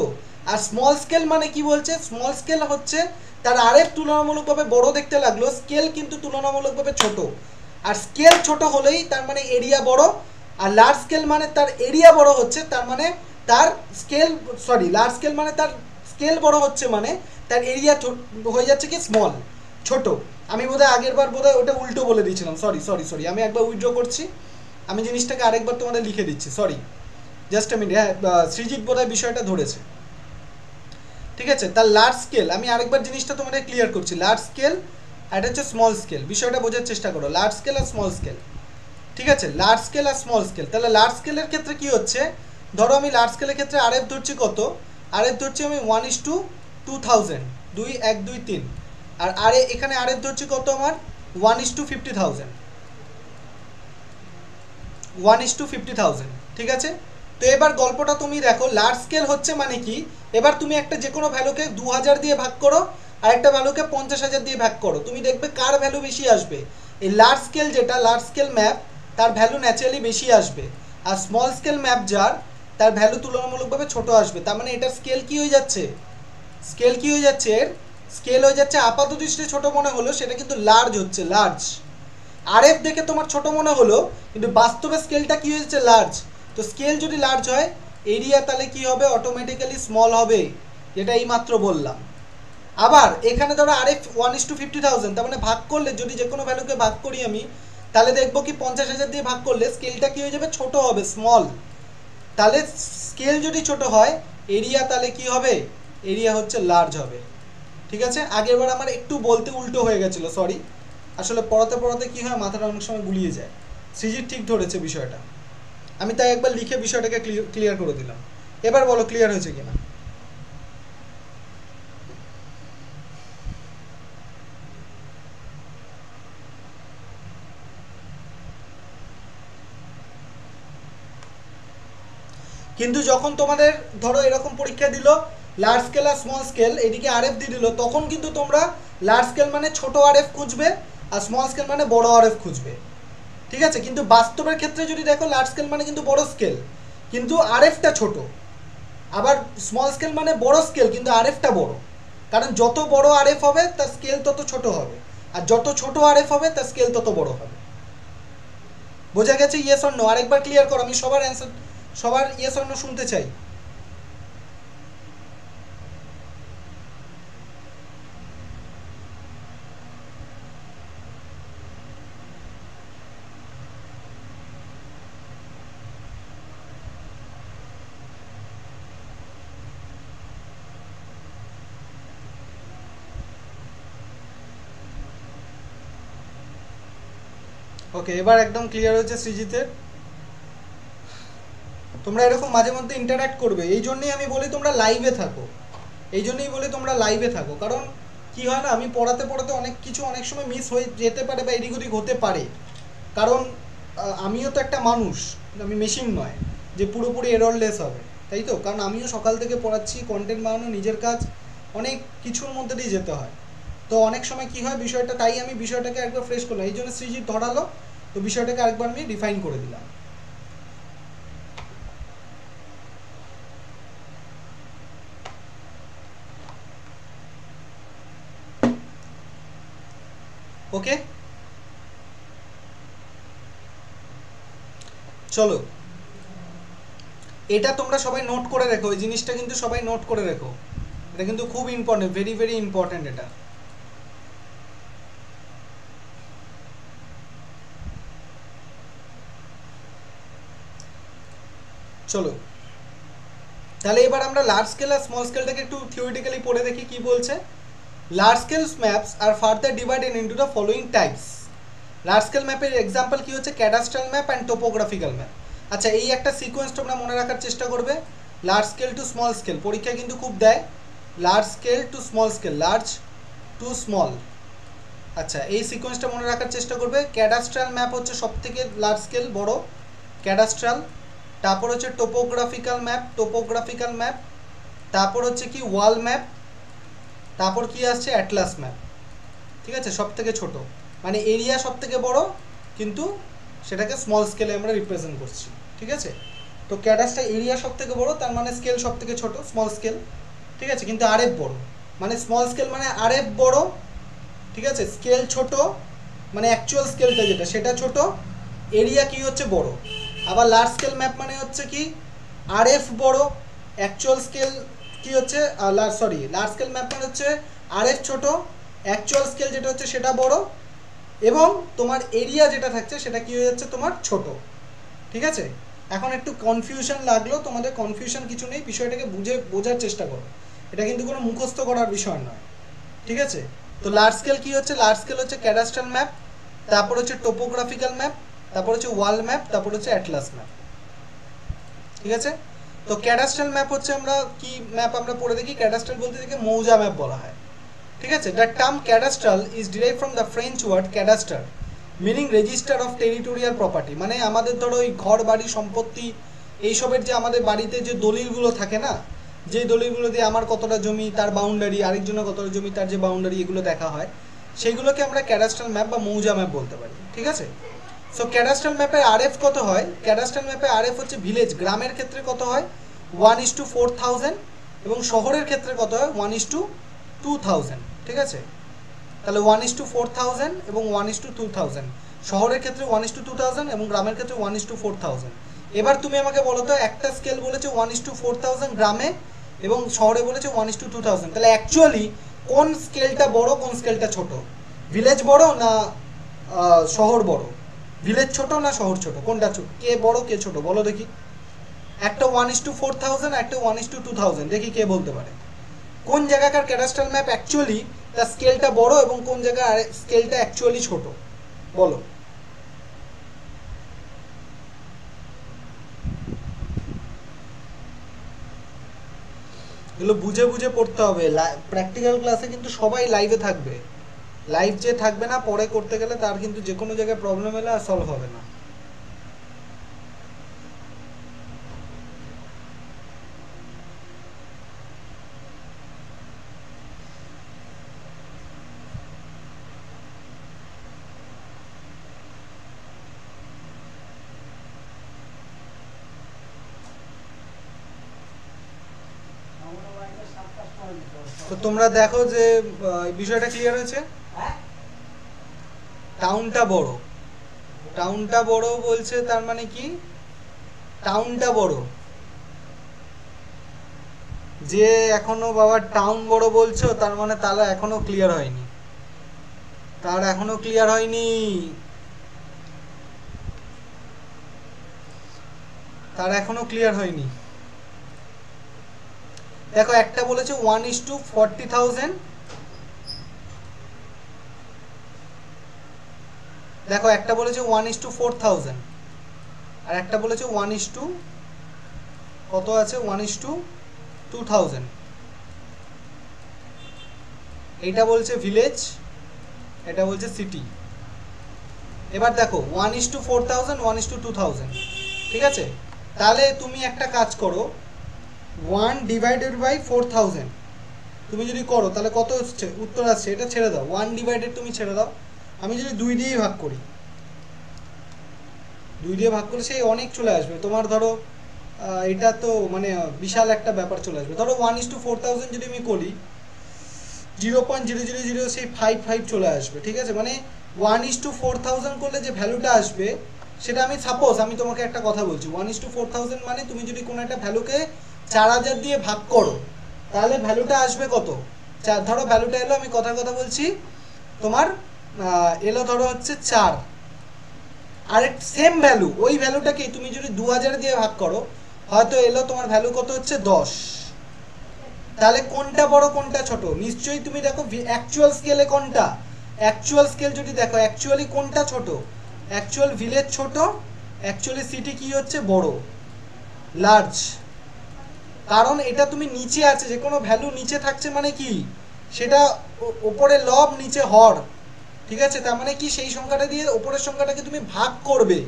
Speaker 1: আর স্মল স্কেল মানে কি বলছে, স্মল স্কেল হচ্ছে তার আরএফ তুলনামূলকভাবে বড় দেখতে লাগলো, স্কেল কিন্তু তুলনামূলকভাবে ছোট। আর স্কেল ছোট হলেই তার মানে এরিয়া বড়, আর লার্জ স্কেল মানে তার এরিয়া বড় হচ্ছে তার মানে তার স্কেল, সরি লার্জ স্কেল মানে তার স্কেল বড় হচ্ছে মানে তার এরিয়া হয়ে যাচ্ছে কি স্মল, ছোট। আমি বোধহয় আগের বার বোধহয় ওটা উল্টো বলে দিয়েছিলাম, সরি সরি সরি, আমি একবার উইথড্র করছি, আমি জিনিসটাকে আরেকবার তোমাদের লিখে দিচ্ছি, সরি জাস্ট মিনিট। হ্যাঁ সৃজিত বোধহয় বিষয়টা ধরেছে, ঠিক আছে। তার লার্জ স্কেল, আমি আরেকবার জিনিসটা তোমাদের ক্লিয়ার করছি, লার্জ স্কেল আর এটা হচ্ছে স্মল স্কেল, বিষয়টা বোঝার চেষ্টা করো, লার্জ স্কেল আর স্মল স্কেল, ঠিক আছে, লার্জ স্কেল আর স্মল স্কেল। তাহলে লার্জ স্কেলের ক্ষেত্রে কি হচ্ছে, ধরো আমি লার্জ স্কেলের ক্ষেত্রে আরএফ ধরছি কত, আরএফ ধরছি আমি 1:2000, 2 1 2 3, আর এখানে আরএফ ধরছি কত আমার 1:50,000, 1:50,000, ঠিক আছে। তো এবার গল্পটা তুমি দেখো, লার্জ স্কেল হচ্ছে মানে কি, এবার তুমি একটা যে কোনো ভ্যালুকে 2000 দিয়ে ভাগ করো আর একটা ভ্যালুকে 50,000 দিয়ে ভাগ করো, তুমি দেখবে কার ভ্যালু বেশি আসবে। এই লার্জ স্কেল যেটা লার্জ স্কেল ম্যাপ তার ভ্যালু ন্যাচারালি বেশি আসবে, আর স্মল স্কেল ম্যাপ যার তার ভ্যালু তুলনামূলকভাবে ছোট আসবে। তার মানে এটার স্কেল কি হয়ে যাচ্ছে, স্কেল কি হয়ে যাচ্ছে, এর স্কেল হয়ে যাচ্ছে আপাত দৃষ্টিতে ছোট মনে হলো সেটা কিন্তু লার্জ হচ্ছে, লার্জ। আরএফ দেখে তোমার ছোট মনে হলো কিন্তু বাস্তবে স্কেলটা কি হয়েছে, লার্জ। তো স্কেল যদি লার্জ হয় এরিয়া তাহলে কি হবে, অটোমেটিক্যালি স্মল হবে, যেটা এইমাত্র বললাম। আবার এখানে ধরো আরএফ 1:50,000, তার মানে ভাগ করলে যদি যে কোনো ভ্যালুকে ভাগ করি আমি, তাহলে দেখবো কি 50,000 দিয়ে ভাগ করলে স্কেলটা কি হয়ে যাবে, ছোট হবে, স্মল। তাহলে স্কেল যদি ছোট হয় এরিয়া তাহলে কি হবে, এরিয়া হচ্ছে লার্জ হবে, ঠিক আছে। আগেরবার আমার একটু বলতে উল্টো হয়ে গেছিলো, সরি, আসলে পড়াতে পড়াতে কি হয় মাথাটা অনেক সময় গুলিয়ে যায়। সৃজিত ঠিক ধরেছে বিষয়টা, আমি তাই একবার লিখে বিষয়টাকে ক্লিয়ার করে দিলাম। এবার বলো ক্লিয়ার হয়েছে কিনা। কিন্তু যখন তোমাদের ধরো এরকম পরীক্ষা দিল লার্জ স্কেল আর স্মল স্কেল, এদিকে আরএফ দিয়ে দিল, তখন কিন্তু তোমরা লার্জ স্কেল মানে ছোট আরএফ খুঁজবে আর স্মল স্কেল মানে বড় আরএফ খুঁজবে, ঠিক আছে। কিন্তু বাস্তবের ক্ষেত্রে যদি দেখো লার্জ স্কেল মানে কিন্তু বড় স্কেল কিন্তু আরএফটা ছোট, আবার স্মল স্কেল মানে বড় স্কেল কিন্তু আরএফটা বড়, কারণ যত বড় আরএফ হবে তার স্কেল তত ছোট হবে, আর যত ছোট আরএফ হবে তার স্কেল তত বড় হবে। বোঝা গেছে, ইয়েস অর নো? আরেকবার ক্লিয়ার করো, আমি সবার অ্যান্সার, সবার ইয়েস অর নো শুনতে চাই। ওকে, এবার একদম ক্লিয়ার হয়েছে সৃজিতের। তোমরা এরকম মাঝে মধ্যে ইন্টারঅ্যাক্ট করবে, এই জন্যই আমি বলি তোমরা লাইভে থাকো, এই জন্যই বলি তোমরা লাইভে থাকো, কারণ কি হয় না, আমি পড়াতে পড়াতে অনেক কিছু অনেক সময় মিস হয়ে যেতে পারে বা এদিক ওদিক হতে পারে, কারণ আমিও তো একটা মানুষ, আমি মেশিন নয় যে পুরোপুরি এররলেস হবে, তাই তো, কারণ আমিও সকাল থেকে পড়াচ্ছি, কন্টেন্ট বানানো নিজের কাজ, অনেক কিছুর মধ্যে দিয়ে যেতে হয়। তো অনেক সময় কি হয় বিষয়টা, তাই আমি বিষয়টাকে একবার ফ্রেশ করলাম, এই জন্য সৃজিত ধরালো, তো বিষয়টাকে আরেকবার আমি ডিফাইন করে দিলাম। ওকে, চলো এটা তোমরা সবাই নোট করে রেখো, এই জিনিসটা কিন্তু সবাই নোট করে রেখো, এটা কিন্তু খুব ইম্পর্টেন্ট, ভেরি ভেরি ইম্পর্টেন্ট এটা। চলো তাহলে এবার আমরা লার্জ স্কেল আর স্মল স্কেলটাকে একটু থিওরিটিক্যালি পড়ে দেখি কি বলছে। Large scale maps are further divided into the following types. Large scale ম্যাপের এক্সাম্পল কি হচ্ছে, cadastral map and topographical map. আচ্ছা, এই একটা সিকোয়েন্স তোমরা মনে রাখার চেষ্টা করবে, large scale to small scale, পরীক্ষা কিন্তু খুব দেয়, large scale to small scale, large to small. আচ্ছা, এই সিকোয়েন্সটা মনে রাখার চেষ্টা করবে। ক্যাডাস্ট্রাল ম্যাপ হচ্ছে সব থেকে লার্জ স্কেল বড়, ক্যাডাস্ট্রাল। তারপর হচ্ছে টোপোগ্রাফিক্যাল ম্যাপ, টোপোগ্রাফিক্যাল ম্যাপ। তারপর হচ্ছে কি ওয়াল ম্যাপ। তারপর কি আসছে অ্যাটলাস ম্যাপ। ঠিক আছে, সব থেকে ছোটো, মানে এরিয়া সব থেকে বড় কিন্তু সেটাকে স্মল স্কেলে আমরা রিপ্রেজেন্ট করছি। ঠিক আছে, তো ক্যাডাস্ট্রা এরিয়া সব থেকে বড়, তার মানে স্কেল সব থেকে ছোটো, স্মল স্কেল। ঠিক আছে, কিন্তু আরএফ বড়, মানে স্মল স্কেল মানে আরএফ বড়। ঠিক আছে, স্কেল ছোট, মানে অ্যাকচুয়াল স্কেলটা যেটা সেটা ছোট, এরিয়া কি হচ্ছে বড়। আবার লার্জ স্কেল ম্যাপ মানে হচ্ছে কি আরএফ বড়, অ্যাকচুয়াল স্কেল কি হচ্ছে লার্জ স্কেল ম্যাপ মানে হচ্ছে আরএফ ছোট, অ্যাকচুয়াল স্কেল যেটা হচ্ছে সেটা বড়, এবং তোমার এরিয়া যেটা থাকছে সেটা কি হয়ে যাচ্ছে তোমার ছোট। ঠিক আছে, এখন একটু কনফিউশন লাগলো তোমাদের, কনফিউশন কিছু নেই, বিষয়টাকে বোঝার চেষ্টা করো, এটা কিন্তু কোনো মুখস্থ করার বিষয় নয়। ঠিক আছে, তো লার্জ স্কেল কি হচ্ছে, লার্জ স্কেল হচ্ছে ক্যাডাস্ট্রাল ম্যাপ, তারপর হচ্ছে টোপোগ্রাফিক্যাল ম্যাপ, তারপর হচ্ছে ওয়াল ম্যাপ, তারপর হচ্ছে অ্যাটলাস ম্যাপ। ঠিক আছে, তো ক্যাডাস্ট্রাল ম্যাপ হচ্ছে আমরা কি ম্যাপ আমরা পড়ে দেখি, ক্যাডাস্ট্রাল বলতে দেখে মৌজা ম্যাপ বলা হয়। ঠিক আছে, the term cadastral is derived from the French word cadastre meaning register of territorial property. মানে আমাদের ধরো ওই ঘর বাড়ি সম্পত্তি এইসবের যে আমাদের বাড়িতে যে দলিলগুলো থাকে না, যে দলিলগুলো দিয়ে আমার কতটা জমি তার বাউন্ডারি, আরেকজনের কতটা জমি তার যে বাউন্ডারি, এগুলো দেখা হয়, সেইগুলোকে আমরা ক্যাডাস্ট্রাল ম্যাপ বা মৌজা ম্যাপ বলতে পারি। ঠিক আছে, সো ক্যাডাস্ট্রাল ম্যাপে আরএফ কত হয়, ক্যাডাস্ট্রাল ম্যাপে আরএফ হচ্ছে ভিলেজ, গ্রামের ক্ষেত্রে কত হয় 1:4000, এবং শহরের ক্ষেত্রে কত হয় 1:2000। ঠিক আছে, তাহলে 1:4000 এবং 1:2000, শহরের ক্ষেত্রে 1:2000 এবং গ্রামের ক্ষেত্রে 1:4000। এবার তুমি আমাকে বলো তো, একটা স্কেল বলেছে 1:4000 গ্রামে এবং শহরে বলেছে 1:2000, তাহলে অ্যাকচুয়ালি কোন স্কেলটা বড় কোন স্কেলটা ছোট, ভিলেজ বড় না শহর বড়, ভিলেজ ছোট না শহর ছোট, কোনটা ছোট, কে বড় কে ছোট বলো দেখি। একটা 1:4000, একটা 1:2000, দেখি কে বলতে পারে কোন জায়গাকার ক্যাডাস্ট্রাল ম্যাপ অ্যাকচুয়ালি তার স্কেলটা বড় এবং কোন জায়গায় স্কেলটা অ্যাকচুয়ালি ছোট, বলো। এগুলো বুঝে বুঝে পড়তে হবে, প্র্যাকটিক্যাল ক্লাসে কিন্তু সবাই লাইভে থাকবে, লাইভ যে থাকবে না পরে করতে গেলে তার কিন্তু যে কোনো জায়গায় প্রবলেম এলে আর সলভ হবে না। তো তোমরা দেখো যে বিষয়টা ক্লিয়ার হয়েছে। টাউনটা বড়, টাউনটা বড় বলছে তার মানে কি, টাউনটা বড়, যে এখনো বাবা টাউন বড় বলছো তার মানে তাহলে এখনো ক্লিয়ার হয়নি, তার এখনো ক্লিয়ার হয়নি, তার এখনো ক্লিয়ার হয়নি। দেখো একটা বলেছে 1:40,000, দেখো একটা বলেছে 1:4000 আর একটা বলেছে 1:, কত আছে 1:2000। এইটা বলছে ভিলেজ, এটা বলছে সিটি। এবার দেখো 1:4000, 1:2000। ঠিক আছে, তাহলে তুমি একটা কাজ করো, 1/4000 তুমি যদি করো তাহলে কত হচ্ছে উত্তর আসছে, এটা ছেড়ে দাও, 1 তুমি ছেড়ে দাও, আমি যদি 2 দিয়ে ভাগ করি, 2 দিয়ে ভাগ করলে সেই অনেক চলে আসবে তোমার, ধরো এটা তো মানে বিশাল একটা ব্যাপার চলে আসবে। ধরো 1:4000 যদি আমি করি 0.000 সেই 55 চলে আসবে। ঠিক আছে, মানে 1:4000 করলে যে ভ্যালুটা আসবে সেটা আমি সাপোজ আমি তোমাকে একটা কথা বলছি, 1:4000 মানে তুমি যদি কোনো একটা ভ্যালুকে 4000 দিয়ে ভাগ করো তাহলে ভ্যালুটা আসবে কত, ধরো ভ্যালুটা এলো, আমি কথা বলছি তোমার এলো ধরো হচ্ছে 4, আর সেম ভ্যালু ওই ভ্যালুটাকে তুমি যদি 2000 দিয়ে ভাগ করো হয়তো এলো তোমার ভ্যালু কত হচ্ছে 10, তাহলে কোনটা বড় কোনটা ছোট? নিশ্চয়ই তুমি দেখো অ্যাকচুয়াল স্কেলে কোনটা, অ্যাকচুয়াল স্কেল যদি দেখো অ্যাকচুয়ালি কোনটা ছোট, অ্যাকচুয়াল ভিলেজ ছোট, অ্যাকচুয়ালি সিটি কি হচ্ছে বড়, লার্জ। কারণ এটা তুমি নিচে আছে, যে কোনো ভ্যালু নিচে থাকছে মানে কি সেটা ওপরে লব নিচে হর, ঠিক আছে? তার মানে কি সেই সংখ্যাটা দিয়ে ওপরের সংখ্যাটাকে তুমি ভাগ করবে।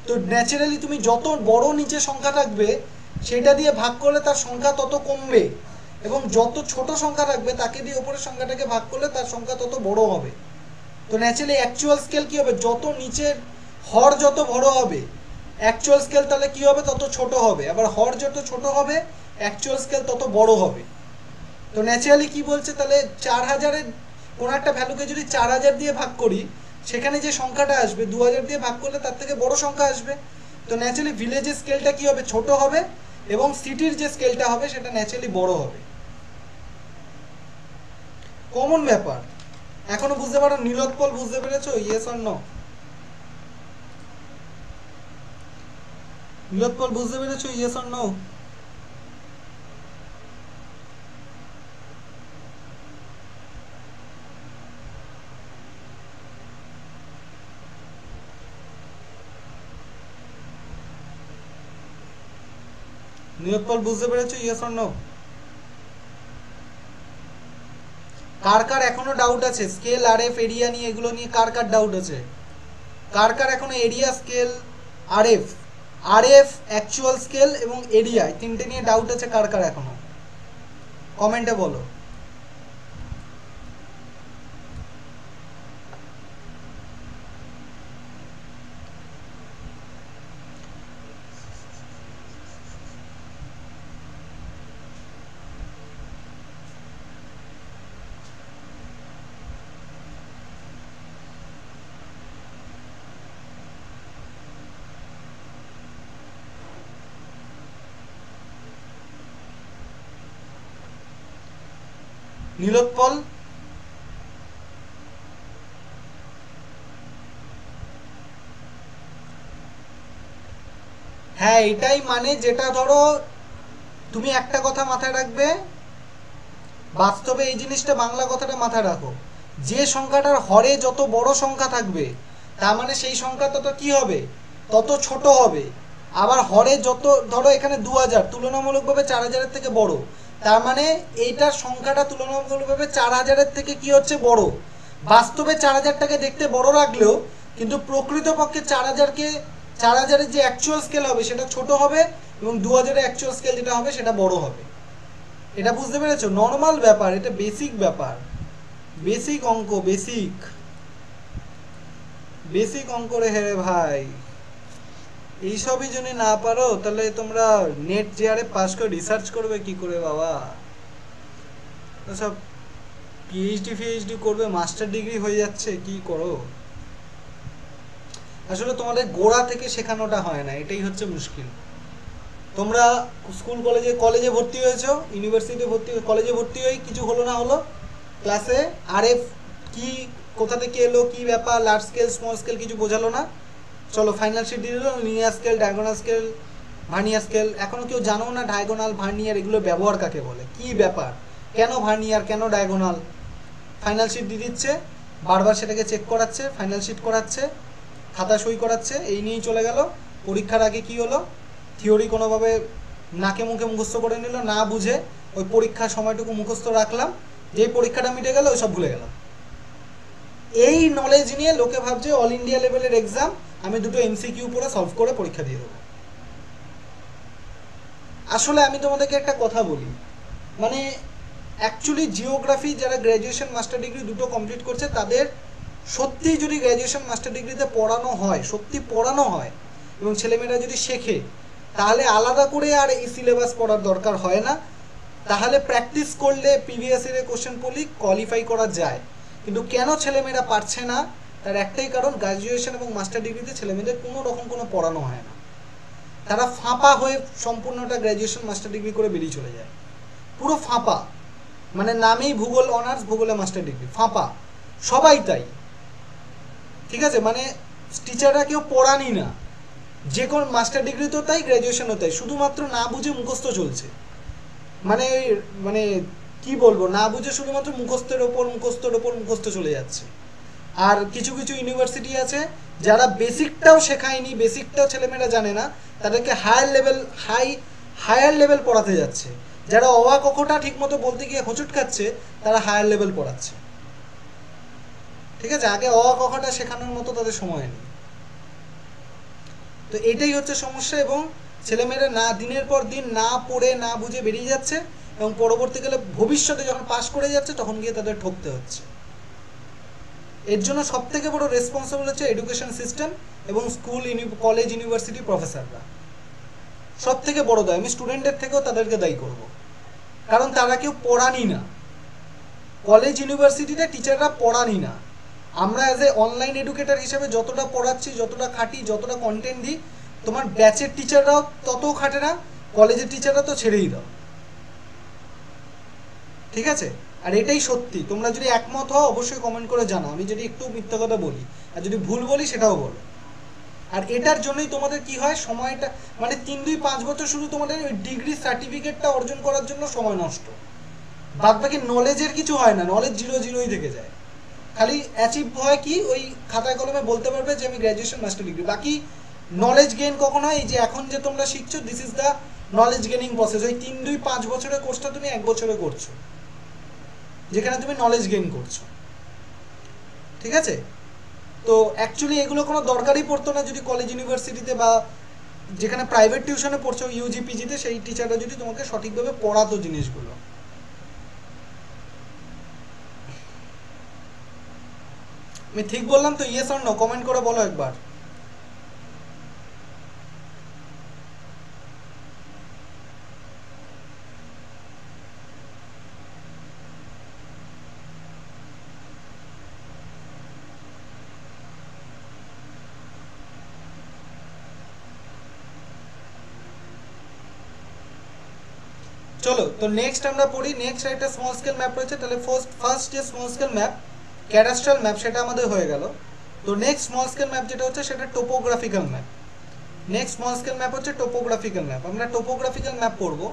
Speaker 1: তো ন্যাচারালি তুমি যত বড় নিচে সংখ্যা থাকবে সেটা দিয়ে ভাগ করলে তার সংখ্যা তত কমবে, এবং যত ছোট সংখ্যা থাকবে তাকে দিয়ে উপরের সংখ্যাটাকে ভাগ করলে তার সংখ্যা তত বড় হবে। তো ন্যাচারালি অ্যাকচুয়াল স্কেল কি হবে, যত নিচের হর যত বড় হবে অ্যাকচুয়াল স্কেল তাহলে কি হবে তত ছোট হবে, আবার হর যত ছোট হবে অ্যাকচুয়াল স্কেল তত বড় হবে। তো ন্যাচারালি কি বলছে, তাহলে 4000-এর কোনো একটা ভ্যালুকে যদি 4000 দিয়ে ভাগ করি সেখানে যে সংখ্যাটা আসবে 2000 দিয়ে ভাগ করলে তার থেকে বড় সংখ্যা আসবে। তো ন্যাচারালি ভিলেজের স্কেলটা কি হবে, ছোট হবে, এবং সিটির যে স্কেলটা হবে সেটা ন্যাচারালি বড় হবে। কমন ব্যাপার। এখনো বুঝতে পারো নীলোৎপল, বুঝতে পেরেছো? Yes or no? নীলোৎপল বুঝতে পেরেছো? Yes or no? নীলোৎপল বুঝতে পেরেছো? Yes or no? কার কার এখনো ডাউট আছে স্কেল আরএফ এরিয়া নিয়ে, এগুলো নিয়ে কার কার ডাউট আছে? কার কার এখনো area, scale, RF, RF actual scale এবং এরিয়া তিনটে নিয়ে ডাউট আছে কার কার এখনো? কমেন্টে বলো। নীলোৎপল, হ্যাঁ এটাই মানে, যেটা ধরো তুমি একটা কথা মাথায় রাখবে, বাস্তবে এই জিনিসটা বাংলা কথাটা মাথায় রাখো, যে সংখ্যাটার হরে যত বড় সংখ্যা থাকবে তার মানে সেই সংখ্যা তত কি হবে, তত ছোট হবে। আবার হরে যত, ধরো এখানে 2000 তুলনামূলকভাবে 4000-এর থেকে বড়, তার মানে এইটার সংখ্যাটা তুলনামূলকভাবে 4000-এর থেকে কি হচ্ছে বড়। বাস্তবে 4000টাকে দেখতে বড় লাগলেও কিন্তু প্রকৃতপক্ষে 4000-কে, 4000-এর যে অ্যাকচুয়াল স্কেল হবে সেটা ছোট হবে, এবং 2000-এর অ্যাকচুয়াল স্কেল যেটা হবে সেটা বড় হবে। এটা বুঝতে পেরেছো? নর্মাল ব্যাপার, এটা বেসিক ব্যাপার, বেসিক অঙ্ক, বেসিক বেসিক অঙ্ক রে হে ভাই। এইসবই যদি না পারো তাহলে তোমরা নেট জেআরে পাস করে রিসার্চ করবে কি করে বাবা? সব পিএইচডি করবে, মাস্টার ডিগ্রি হয়ে যাচ্ছে, কি করো? আসলে তোমাদের গোড়া থেকে শেখানোটা হয় না, এটাই হচ্ছে মুশকিল। তোমরা স্কুল কলেজে ভর্তি হয়েছো, ইউনিভার্সিটিতে ভর্তি, কলেজে ভর্তি হয়ে কিছু হলো না হলো, ক্লাসে আরএফ কি কোথা থেকে এলো, কি ব্যাপার, লার্জ স্কেল স্মল স্কেল কিছু বোঝালো না, চলো ফাইনাল শিট দিয়ে দিল, linear scale, diagonal scale, vernier scale. এখনো কেউ জানো না ডায়াগোনাল ভার্নিয়ার এগুলো ব্যবহার কাকে বলে, কি ব্যাপার, কেন ভার্নিয়ার, কেন ডায়াগোনাল। ফাইনাল শিট দিয়ে দিচ্ছে, বারবার সেটাকে চেক করাচ্ছে, ফাইনাল শিট করাচ্ছে, খাতা সই করাচ্ছে, এই নিয়েই চলে গেল। পরীক্ষার আগে কি হলো, থিওরি কোনোভাবে নাকে মুখে মুখস্থ করে নিল, না বুঝে ওই পরীক্ষার সময়টুকু মুখস্থ রাখলাম, যেই পরীক্ষাটা মিটে গেল ওই সব ভুলে গেলাম। এই নলেজ নিয়ে লোকে ভাবছে অল ইন্ডিয়া লেভেলের এক্সাম আমি দুটো এমসিকিউ পড়ে সলভ করে পরীক্ষা দিয়ে দেবো। আসলে আমি তোমাদেরকে একটা কথা বলি, মানে অ্যাকচুয়ালি জিওগ্রাফি যারা গ্র্যাজুয়েশন মাস্টার ডিগ্রি দুটো কমপ্লিট করছে তাদের সত্যিই যদি গ্র্যাজুয়েশন মাস্টার ডিগ্রিতে পড়ানো হয়, সত্যি পড়ানো হয় এবং ছেলেমেয়েরা যদি শেখে, তাহলে আলাদা করে আর এই সিলেবাস পড়ার দরকার হয় না। তাহলে প্র্যাকটিস করলে প্রিভিয়াস ইয়ারের কোশ্চেন পড়লেই কোয়ালিফাই করা যায়। কিন্তু কেন ছেলেমেয়েরা পারছে না, তার একটাই কারণ, গ্র্যাজুয়েশন এবং মাস্টার ডিগ্রিতে ছেলেমেয়েদের কোনো রকম কোনো পড়ানো হয় না। তারা ফাঁপা হয়ে সম্পূর্ণটা গ্র্যাজুয়েশন মাস্টার ডিগ্রি করে বেরিয়ে চলে যায়, পুরো ফাঁপা, মানে নামেই ভূগোল অনার্স, ভূগোলে মাস্টার ডিগ্রি, ফাঁপা, সবাই তাই, ঠিক আছে? মানে টিচাররা কেউ পড়ানি না, যে কোন মাস্টার ডিগ্রি তো তাই, গ্র্যাজুয়েশনও তাই, শুধুমাত্র না বুঝে মুখস্থ চলছে। মানে মানে কি বলবো, না বুঝে শুধুমাত্র মুখস্থের ওপর মুখস্থের ওপর মুখস্থ চলে যাচ্ছে। আর কিছু কিছু ইউনিভার্সিটি আছে যারা বেসিকটাও শেখায়নি, বেসিকটাও ছেলেমেয়েরা জানে না, তাদেরকে হায়ার লেভেল পড়াতে যাচ্ছে। যারা অওয়া কখটা ঠিক মতো বলতে গিয়ে হোঁচট খাচ্ছে, তারা হায়ার লেভেল পড়াচ্ছে। ঠিক আছে, আগে অওয়া কখটা শেখানোর মতো তাদের সময় নেই। তো এটাই হচ্ছে সমস্যা, এবং ছেলেমেয়েরা না দিনের পর দিন না পড়ে না বুঝে বেরিয়ে যাচ্ছে, এবং পরবর্তীকালে ভবিষ্যতে যখন পাশ করে যাচ্ছে তখন গিয়ে তাদের ঠকতে হচ্ছে। এর জন্য সব থেকে বড় রেসপন্সিবল হচ্ছে এডুকেশন সিস্টেম এবং স্কুল, কলেজ, ইউনিভার্সিটি প্রফেসররা। সব থেকে বড় দায়, আমি স্টুডেন্টের থেকেও তাদেরকে দায়ী করব, কারণ তারা কেউ পড়ানি না। কলেজ ইউনিভার্সিটিতে টিচাররা পড়ানি না। আমরা অ্যাজ এ অনলাইন এডুকেটর হিসেবে যতটা পড়াচ্ছি, যতটা খাটি, যতটা কন্টেন্ট দিই, তোমার ব্যাচের টিচাররাও তত খাটে না, কলেজের টিচাররা তো ছেড়েই দাও। ঠিক আছে, আর এটাই সত্যি। তোমরা যদি একমত হও অবশ্যই কমেন্ট করে জানাও, আমি যদি একটু মিথ্যা কথা বলি, আর যদি ভুল বলি সেটাও বলো। আর এটার জন্যই তোমাদের কি হয়, সময়টা মানে 3-2-5 বছর শুধু তোমাদের ওই ডিগ্রি সার্টিফিকেটটা অর্জন করার জন্য সময় নষ্ট, বাদ বাকি নলেজের কিছু হয় না, নলেজ 0-0ই থেকে যায়। খালি অ্যাচিভ হয় কি, ওই খাতায় কলমে বলতে পারবে যে আমি গ্র্যাজুয়েশন মাস্টার ডিগ্রি, বাকি নলেজ গেইন কখন হয়? এই যে এখন যে তোমরা শিখছো, this is the knowledge gaining process. ওই 3-2-5 বছরের কোর্সটা তুমি 1 বছরে করছো, যেখানে তুমি নলেজ গেইন করছো। ঠিক আছে, তো অ্যাকচুয়ালি এগুলো কোনো দরকারই পড়তো না যদি কলেজ, ইউনিভার্সিটিতে বা যেখানে প্রাইভেট টিউশনে পড়ছো ইউজি পিজিতে, সেই টিচাররা যদি তোমাকে সঠিকভাবে পড়াতো জিনিসগুলো। আমি ঠিক বললাম তো? ইয়েস অর নো কমেন্ট করে বলো একবার। চলো তো নেক্সট আমরা পড়ি। নেক্সট একটা স্মল স্কেল ম্যাপ রয়েছে। তাহলে ফার্স্ট যে small scale map, cadastral map, সেটা আমাদের হয়ে গেল। তো নেক্সট স্মল স্কেল ম্যাপ যেটা হচ্ছে সেটা topographical map. Next small scale map হচ্ছে টোপোগ্রাফিক্যাল ম্যাপ। আমরা টোপোগ্রাফিক্যাল ম্যাপ পড়বো।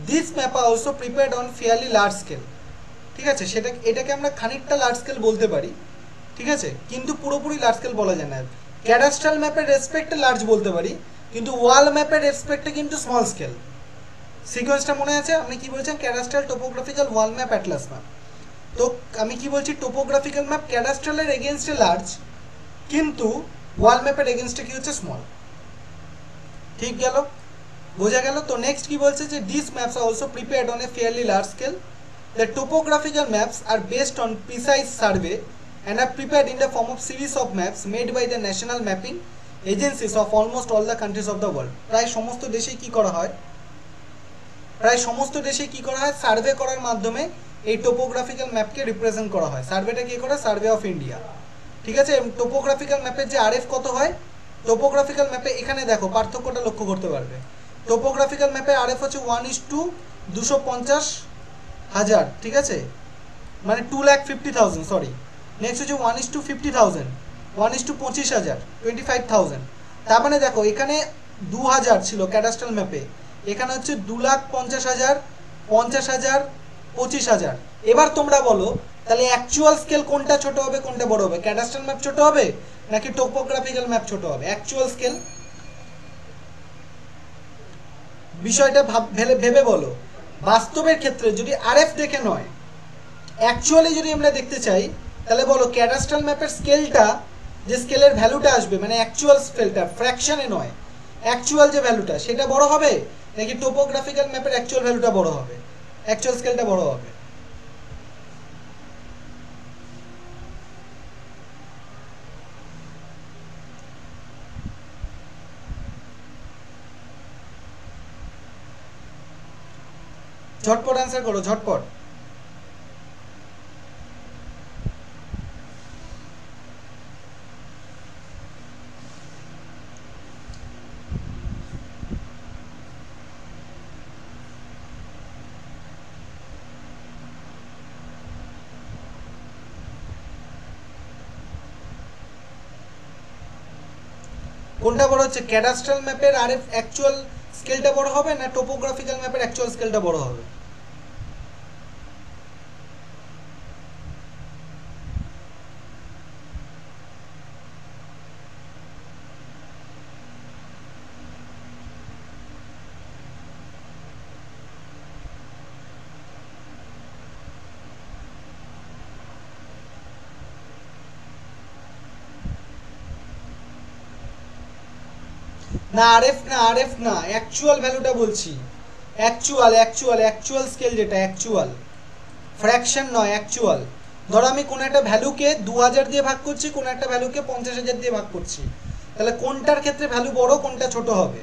Speaker 1: This map R also prepared on fairly large scale. ঠিক আছে, এটাকে আমরা খানিকটা লার্জ স্কেল বলতে পারি। ঠিক আছে, কিন্তু পুরোপুরি লার্জ স্কেল বলা যায় না। ক্যাডাস্ট্রাল ম্যাপের রেসপেক্টে লার্জ বলতে পারি, কিন্তু ওয়াল ম্যাপের রেসপেক্টে কিন্তু স্মল স্কেল। সিকোয়েন্সটা মনে আছে? আপনি কি বলছেন? ক্যাডাস্ট্রাল, টোপোগ্রাফিক্যাল, ওয়াল ম্যাপ, অ্যাটলাস ম্যাপ। তো আমি কি বলছি, টোপোগ্রাফিক্যাল ম্যাপ ক্যাডাস্ট্রালের এগেনস্টে লার্জ, কিন্তু ওয়াল ম্যাপের এগেনস্টে কি হচ্ছে? স্মল। ঠিক গেল, বোঝা গেল? তো নেক্সট কি বলছে যে this maps are also prepared on a fairly large scale. The topographical maps are based on precise survey and are prepared in the form of series of maps made by the national mapping agencies of almost all the countries of the world. প্রায় সমস্ত দেশেই কি করা হয়, survey করার মাধ্যমে এই topographical ম্যাপকে represent করা হয়। সার্ভেটা কি করে? Survey of India. ঠিক আছে, টোপোগ্রাফিক্যাল ম্যাপের যে আরএফ কত হয়, টোপোগ্রাফিক্যাল ম্যাপে এখানে দেখো পার্থক্যটা লক্ষ্য করতে পারবে। টোপোগ্রাফিক্যাল ম্যাপে আরএফ হচ্ছে 1:250,000। ঠিক আছে, মানে 2,50,000, সরি। নেক্সট হচ্ছে 1:50,000, 1:25,000, 25,000। তার মানে দেখো এখানে 2,000 ছিল ক্যাডাস্ট্রাল ম্যাপে, এখানে হচ্ছে 2,50,000, 50,000, 25,000। এবার তোমরা বলো তাহলে অ্যাকচুয়াল স্কেল কোনটা ছোট হবে, কোনটা বড় হবে? ক্যাডাস্ট্রাল ম্যাপ ছোট হবে নাকি টোপোগ্রাফিক্যাল ম্যাপ ছোট হবে? Actual scale. বিষয়টা ভেবে বলো। বাস্তবের ক্ষেত্রে যদি আরএফ দেখে নয়, অ্যাকচুয়ালি যদি আমরা দেখতে চাই, তাহলে বলো ক্যাডাস্ট্রাল ম্যাপের স্কেলটা, যে স্কেলের ভ্যালুটা আসবে, মানে অ্যাকচুয়াল স্কেলটা, ফ্র্যাকশনে নয়, অ্যাকচুয়াল যে ভ্যালুটা, সেটা বড় হবে নাকি টোপোগ্রাফিক্যাল ম্যাপের অ্যাকচুয়াল ভ্যালুটা বড় হবে? অ্যাকচুয়াল স্কেলটা বড় হবে। ঝটপট অ্যান্সার করো, ঝটপট। কোনটা বড় হচ্ছে, ক্যাডাস্ট্রাল ম্যাপের আরএফ অ্যাকচুয়াল স্কেলটা বড় হবে না টোপোগ্রাফিক্যাল ম্যাপের অ্যাকচুয়াল স্কেলটা বড় হবে? না আরএফ না, আরএফ না, অ্যাকচুয়াল ভ্যালুটা বলছি। অ্যাকচুয়াল স্কেল, যেটা অ্যাকচুয়াল, ফ্র্যাকশন নয়, অ্যাকচুয়াল। ধরো আমি কোনো একটা ভ্যালুকে 2000 দিয়ে ভাগ করছি, কোনো একটা ভ্যালুকে 50,000 দিয়ে ভাগ করছি, তাহলে কোনটার ক্ষেত্রে ভ্যালু বড়, কোনটা ছোট হবে?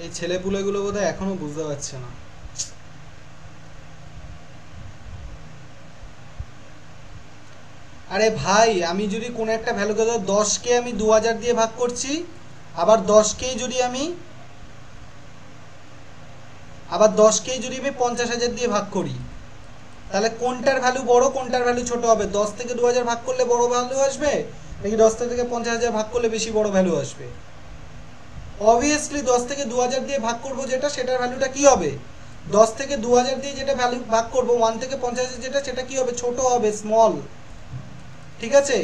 Speaker 1: এই ছেলেপুলেগুলো বোধহয় এখনো বুঝতে পারছে না। আরে ভাই, আমি যদি কোনো একটা ভ্যালুকে ধর 10কে আমি 2000 দিয়ে ভাগ করছি, আবার 10কেই যদি আমি 50,000 দিয়ে ভাগ করি, তাহলে কোনটার ভ্যালু বড়, কোনটার ভ্যালু ছোট হবে? 10 থেকে 2000 ভাগ করলে বড় ভ্যালু আসবে, নাকি 10 থেকে 50,000 ভাগ করলে বেশি বড় ভ্যালু আসবে? অবভিয়াসলি 10 থেকে 2000 দিয়ে ভাগ করব যেটা, সেটার ভ্যালুটা কি হবে? 10 থেকে 2000 দিয়ে যেটা ভ্যালু ভাগ করব 1 থেকে 50,000 যেটা, সেটা কি হবে? ছোট হবে, স্মল। ঠিক আছে?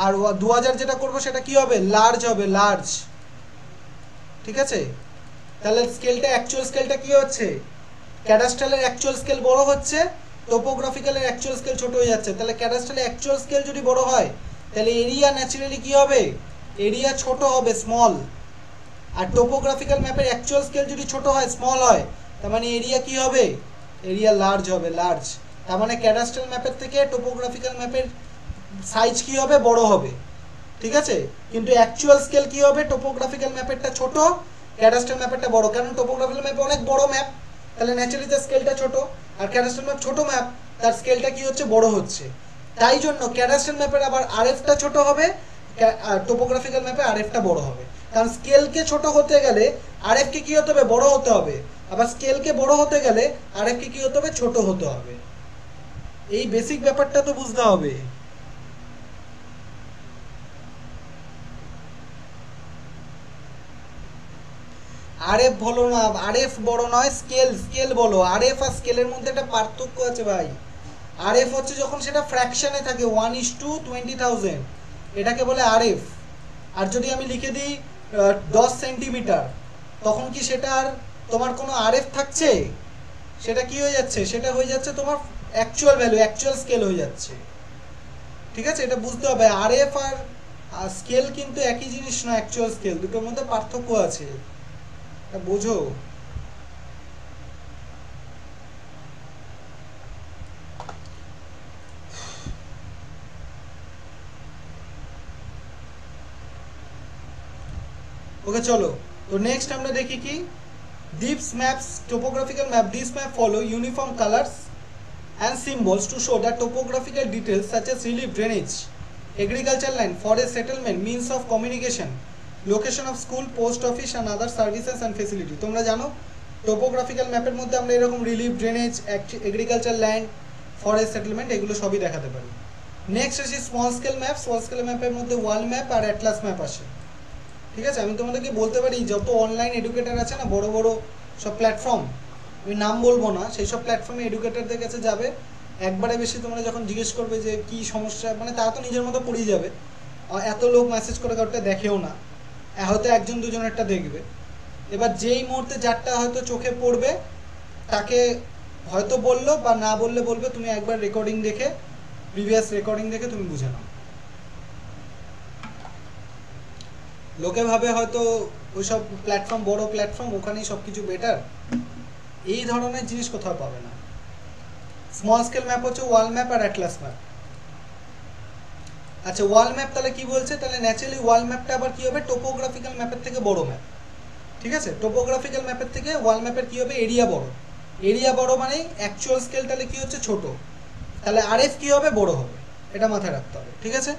Speaker 1: আর 2000 যেটা করব সেটা কি হবে? লার্জ হবে, লার্জ। ঠিক আছে? তাহলে স্কেলটা, অ্যাকচুয়াল স্কেলটা কি হচ্ছে? ক্যাডাস্ট্রালের অ্যাকচুয়াল স্কেল বড় হচ্ছে, টোপোগ্রাফিক্যালের অ্যাকচুয়াল স্কেল ছোট হয়ে যাচ্ছে। তাহলে ক্যাডাস্ট্রালের অ্যাকচুয়াল স্কেল যদি বড় হয়, তাহলে এরিয়া ন্যাচারালি কি হবে? এরিয়া ছোট হবে, স্মল। আর টোপোগ্রাফিক্যাল ম্যাপের অ্যাকচুয়াল স্কেল যদি ছোট হয়, স্মল হয়, তার মানে এরিয়া কি হবে? এরিয়া লার্জ হবে, লার্জ। তার মানে ক্যাডাস্ট্রাল ম্যাপের থেকে টোপোগ্রাফিক্যাল ম্যাপের সাইজ কি হবে? বড় হবে। ঠিক আছে? কিন্তু অ্যাকচুয়াল স্কেল কি হবে? টোপোগ্রাফিক্যাল ম্যাপেরটা ছোট, ক্যাডাস্ট্রাল ম্যাপেরটা বড়। কারণ টোপোগ্রাফিক্যাল ম্যাপ অনেক বড় ম্যাপ, তাহলে ন্যাচারালি তার স্কেলটা ছোট। আর ক্যাডাস্ট্রাল ম্যাপ ছোট ম্যাপ, তার স্কেলটা কি হচ্ছে? বড় হচ্ছে। তাই জন্য ক্যাডাস্ট্রাল ম্যাপের আবার আরএফটা ছোট হবে, আর টোপোগ্রাফিক্যাল ম্যাপে আরএফটা বড় হবে। কারণ স্কেলকে ছোট হতে গেলে আরএফকে কি হতে হবে? বড় হতে হবে। আবার স্কেলকে বড় হতে গেলে আরএফকে কি হতে হবে? ছোট হতে হবে। এই বেসিক ব্যাপারটা তো বুঝতে হবে। আরএফ বলো না, আরএফ বড় নয়, স্কেল, স্কেল বলো। আরএফ আর স্কেলের মধ্যে একটা পার্থক্য আছে ভাই। আরএফ হচ্ছে যখন সেটা ফ্র্যাকশনে থাকে 1:20,000, এটাকে বলে আরএফ। আর যদি আমি লিখে দিই 10 সেন্টিমিটার, তখন কি সেটা আর তোমার কোনো আরএফ থাকছে? সেটা কি হয়ে যাচ্ছে? সেটা হয়ে যাচ্ছে তোমার অ্যাকচুয়াল ভ্যালু, অ্যাকচুয়াল স্কেল হয়ে যাচ্ছে। ঠিক আছে? এটা বুঝতে হবে। আরএফ আর স্কেল কিন্তু একই জিনিস নয়, অ্যাকচুয়াল স্কেল, দুটোর মধ্যে পার্থক্য আছে, এটা বোঝো। ওকে চলো, তো নেক্সট আমরা দেখি কি These maps, topographical map, these map follow uniform colors and symbols to show that topographical details such as relief, drainage, agriculture land, forest settlement, means of communication, location of school, post office and other services and facility। তোমরা জানো topographical ম্যাপের মধ্যে আমরা এরকম relief, drainage, agriculture land, forest settlement এগুলো সবই দেখাতে পারি। নেক্সট আসি small scale map. Small scale ম্যাপের মধ্যে ওয়াল ম্যাপ আর অ্যাটলাস ম্যাপ আসে। ঠিক আছে? আমি তোমাদেরকে বলতে পারি যত অনলাইন এডুকেটার আছে না, বড় বড় সব প্ল্যাটফর্ম, আমি নাম বলবো না, সেই সব প্ল্যাটফর্মে এডুকেটারদের কাছে যাবে, একবারে বেশি তোমরা যখন জিজ্ঞেস করবে যে কি সমস্যা, মানে তারা তো নিজের মতো পড়িয়ে যাবে। এত লোক মেসেজ করে কাউটা দেখেও না, হয়তো একজন দুজনেরটা দেখবে। এবার যেই মুহূর্তে যারটা হয়তো চোখে পড়বে, তাকে হয়তো বললো বা না বললে বলবে তুমি একবার রেকর্ডিং দেখে, প্রিভিয়াস রেকর্ডিং দেখে তুমি বুঝে নাও। লোকে ভাবে হয়তো ওইসব প্ল্যাটফর্ম বড় প্ল্যাটফর্ম, ওখানেই সব কিছু বেটার, এই ধরনের জিনিস কোথাও পাবে না। স্মল স্কেল ম্যাপ হচ্ছে ওয়াল ম্যাপ আর অ্যাটলাস ম্যাপ। আচ্ছা, ওয়াল ম্যাপ তাহলে কি বলছে? তাহলে ন্যাচারালি ওয়াল ম্যাপটা আবার কি হবে? টোপোগ্রাফিক্যাল ম্যাপের থেকে বড় ম্যাপ। ঠিক আছে? টোপোগ্রাফিক্যাল ম্যাপের থেকে ওয়াল ম্যাপের কি হবে? এরিয়া বড়। এরিয়া বড় মানে অ্যাকচুয়াল স্কেল তাহলে কি হচ্ছে? ছোট। তাহলে আরএফ কি হবে? বড় হবে। এটা মাথায় রাখতে হবে, ঠিক আছে।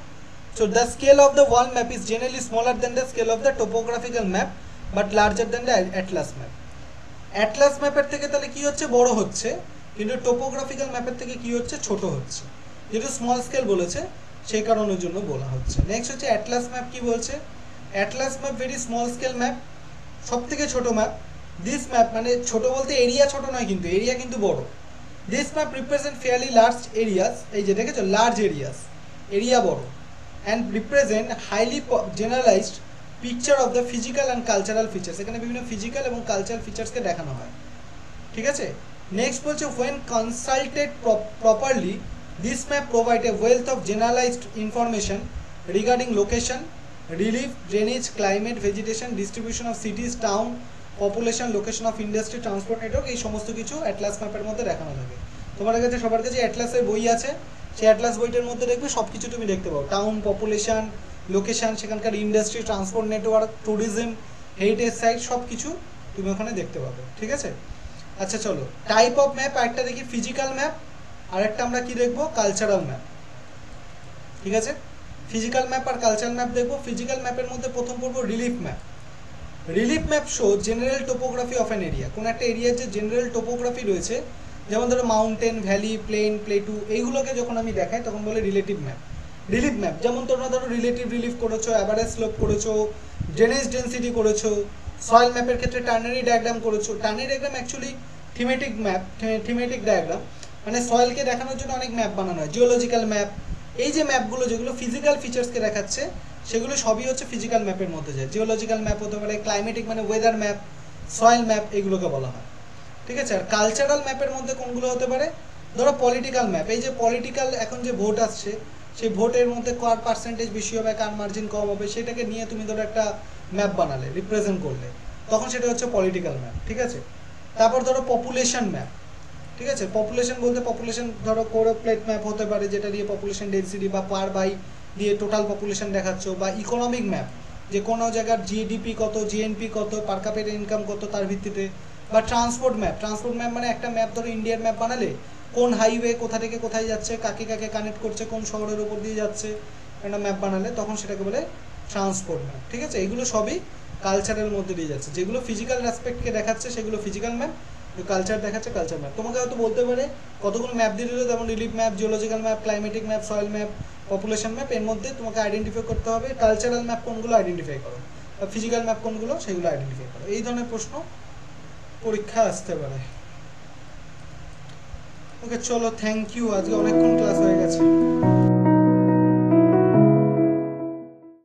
Speaker 1: So the scale of the world map is generally smaller than the scale of the topographical map but larger than the Atlas map. Atlas ম্যাপের থেকে তাহলে কি হচ্ছে, বড় হচ্ছে, কিন্তু টোপোগ্রাফিক্যাল ম্যাপের থেকে কি হচ্ছে, ছোট হচ্ছে। যেহেতু স্মল স্কেল বলেছে সেই কারণের জন্য বলা হচ্ছে। নেক্সট হচ্ছে অ্যাটলাস ম্যাপ কি বলছে, Atlas map very small scale map, সব থেকে ছোট ম্যাপ। দিস ম্যাপ মানে ছোট বলতে এরিয়া ছোট নয়, কিন্তু এরিয়া কিন্তু বড়। This map represent fairly large areas, এই যে দেখেছো লার্জ এরিয়াস, এরিয়া বড়, and represent highly generalised picture of the physical and cultural features, এখানে বিভিন্ন ফিজিক্যাল এবং কালচারাল ফিচার্সকে দেখানো হয়, ঠিক আছে। নেক্সট বলছে when consulted properly this map provide a wealth of generalized information regarding location, relief, drainage, climate, vegetation, distribution of cities, town, population, location of industry, transport network, এই সমস্ত কিছু অ্যাটলাস ম্যাপের মধ্যে দেখানো থাকে। তোমার কাছে সবার কাছে অ্যাটলাসের বই আছে, সেই অ্যাটলাস বইটার মধ্যে দেখবে সব কিছু তুমি দেখতে পাও, টাউন, পপুলেশন, লোকেশন, সেখানকার industry, transport network, tourism, heritage site, সব কিছু তুমি ওখানে দেখতে পাবে, ঠিক আছে। আচ্ছা চলো টাইপ অফ ম্যাপ, একটা দেখি ফিজিক্যাল ম্যাপ, আর একটা আমরা কি দেখবো, কালচারাল ম্যাপ, ঠিক আছে। ফিজিক্যাল ম্যাপ আর কালচারাল ম্যাপ দেখবো। ফিজিক্যাল ম্যাপের মধ্যে প্রথম পড়বো relief map. Relief map show general topography of an area, কোন একটা এরিয়ার যে জেনারেল টোপোগ্রাফি রয়েছে, যেমন ধরো মাউন্টেন, ভ্যালি, প্লেন, প্লেটু, এইগুলোকে যখন আমি দেখাই তখন বলে রিলেটিভ ম্যাপ। রিলিফ ম্যাপ যেমন তোমরা ধরো রিলেটিভ রিলিফ করেছো, অ্যাভারেজ স্লোপ করেছো, ড্রেনেজ ডেন্সিটি করেছো। সয়েল ম্যাপের ক্ষেত্রে টার্নারি ডায়াগ্রাম করেছো। Ternary diagram actually thematic map, thematic diagram, মানে সয়েলকে দেখানোর জন্য অনেক ম্যাপ বানানো হয়। জিওলজিক্যাল ম্যাপ, এই যে ম্যাপগুলো যেগুলো ফিজিক্যাল ফিচার্সকে দেখাচ্ছে সেগুলো সবই হচ্ছে ফিজিক্যাল ম্যাপের মধ্যে যায়। জিওলজিক্যাল ম্যাপ হতে পারে, ক্লাইমেটিক মানে ওয়েদার ম্যাপ, সয়েল ম্যাপ, এগুলোকে বলা হয়, ঠিক আছে। আর কালচারাল ম্যাপের মধ্যে কোনগুলো হতে পারে, ধরো পলিটিক্যাল ম্যাপ, এই যে পলিটিক্যাল এখন যে ভোট আসছে সেই ভোটের মধ্যে কার পার্সেন্টেজ বেশি হবে, কার মার্জিন কম হবে, সেটাকে নিয়ে তুমি ধরো একটা ম্যাপ বানালে, রিপ্রেজেন্ট করলে, তখন সেটা হচ্ছে পলিটিক্যাল ম্যাপ, ঠিক আছে। তারপর ধরো পপুলেশন ম্যাপ, ঠিক আছে। পপুলেশন বলতে পপুলেশন ধরো কোর প্লেট ম্যাপ হতে পারে, যেটা দিয়ে পপুলেশন ডেন্সিটি বা পার বাই দিয়ে টোটাল পপুলেশন দেখাচ্ছ, বা ইকোনমিক ম্যাপ, যে কোনো জায়গার জিডিপি কত, জিএনপি কত, পার ক্যাপিটা ইনকাম কত তার ভিত্তিতে, বা ট্রান্সপোর্ট ম্যাপ। ট্রান্সপোর্ট ম্যাপ মানে একটা ম্যাপ ধরো ইন্ডিয়ার ম্যাপ বানালে কোন হাইওয়ে কোথা থেকে কোথায় যাচ্ছে, কাকে কাকে কানেক্ট করছে, কোন শহরের উপর দিয়ে যাচ্ছে, একটা ম্যাপ বানালে তখন সেটাকে বলে ট্রান্সপোর্ট ম্যাপ, ঠিক আছে। এগুলো সবই কালচারের মধ্যে দিয়ে যাচ্ছে, যেগুলো ফিজিক্যাল অ্যাসপেক্টকে দেখাচ্ছে সেগুলো ফিজিক্যাল ম্যাপ, কালচার দেখাচ্ছে কালচার ম্যাপ। তোমাকে হয়তো বলতে পারে কতগুলো ম্যাপ দিয়ে দিল, যেমন relief map, geological map, climatic map, soil map, population map, এর মধ্যে তোমাকে আইডেন্টিফাই করতে হবে কালচারাল ম্যাপ কোনগুলো আইডেন্টিফাই করো, বা ফিজিক্যাল ম্যাপ কোনগুলো সেগুলো আইডেন্টিফাই করো। এই ধরনের প্রশ্ন পরীক্ষা আসতে পারে। ওকে চলো, থ্যাংক ইউ, আজকে অনেকক্ষণ ক্লাস হয়ে গেছে।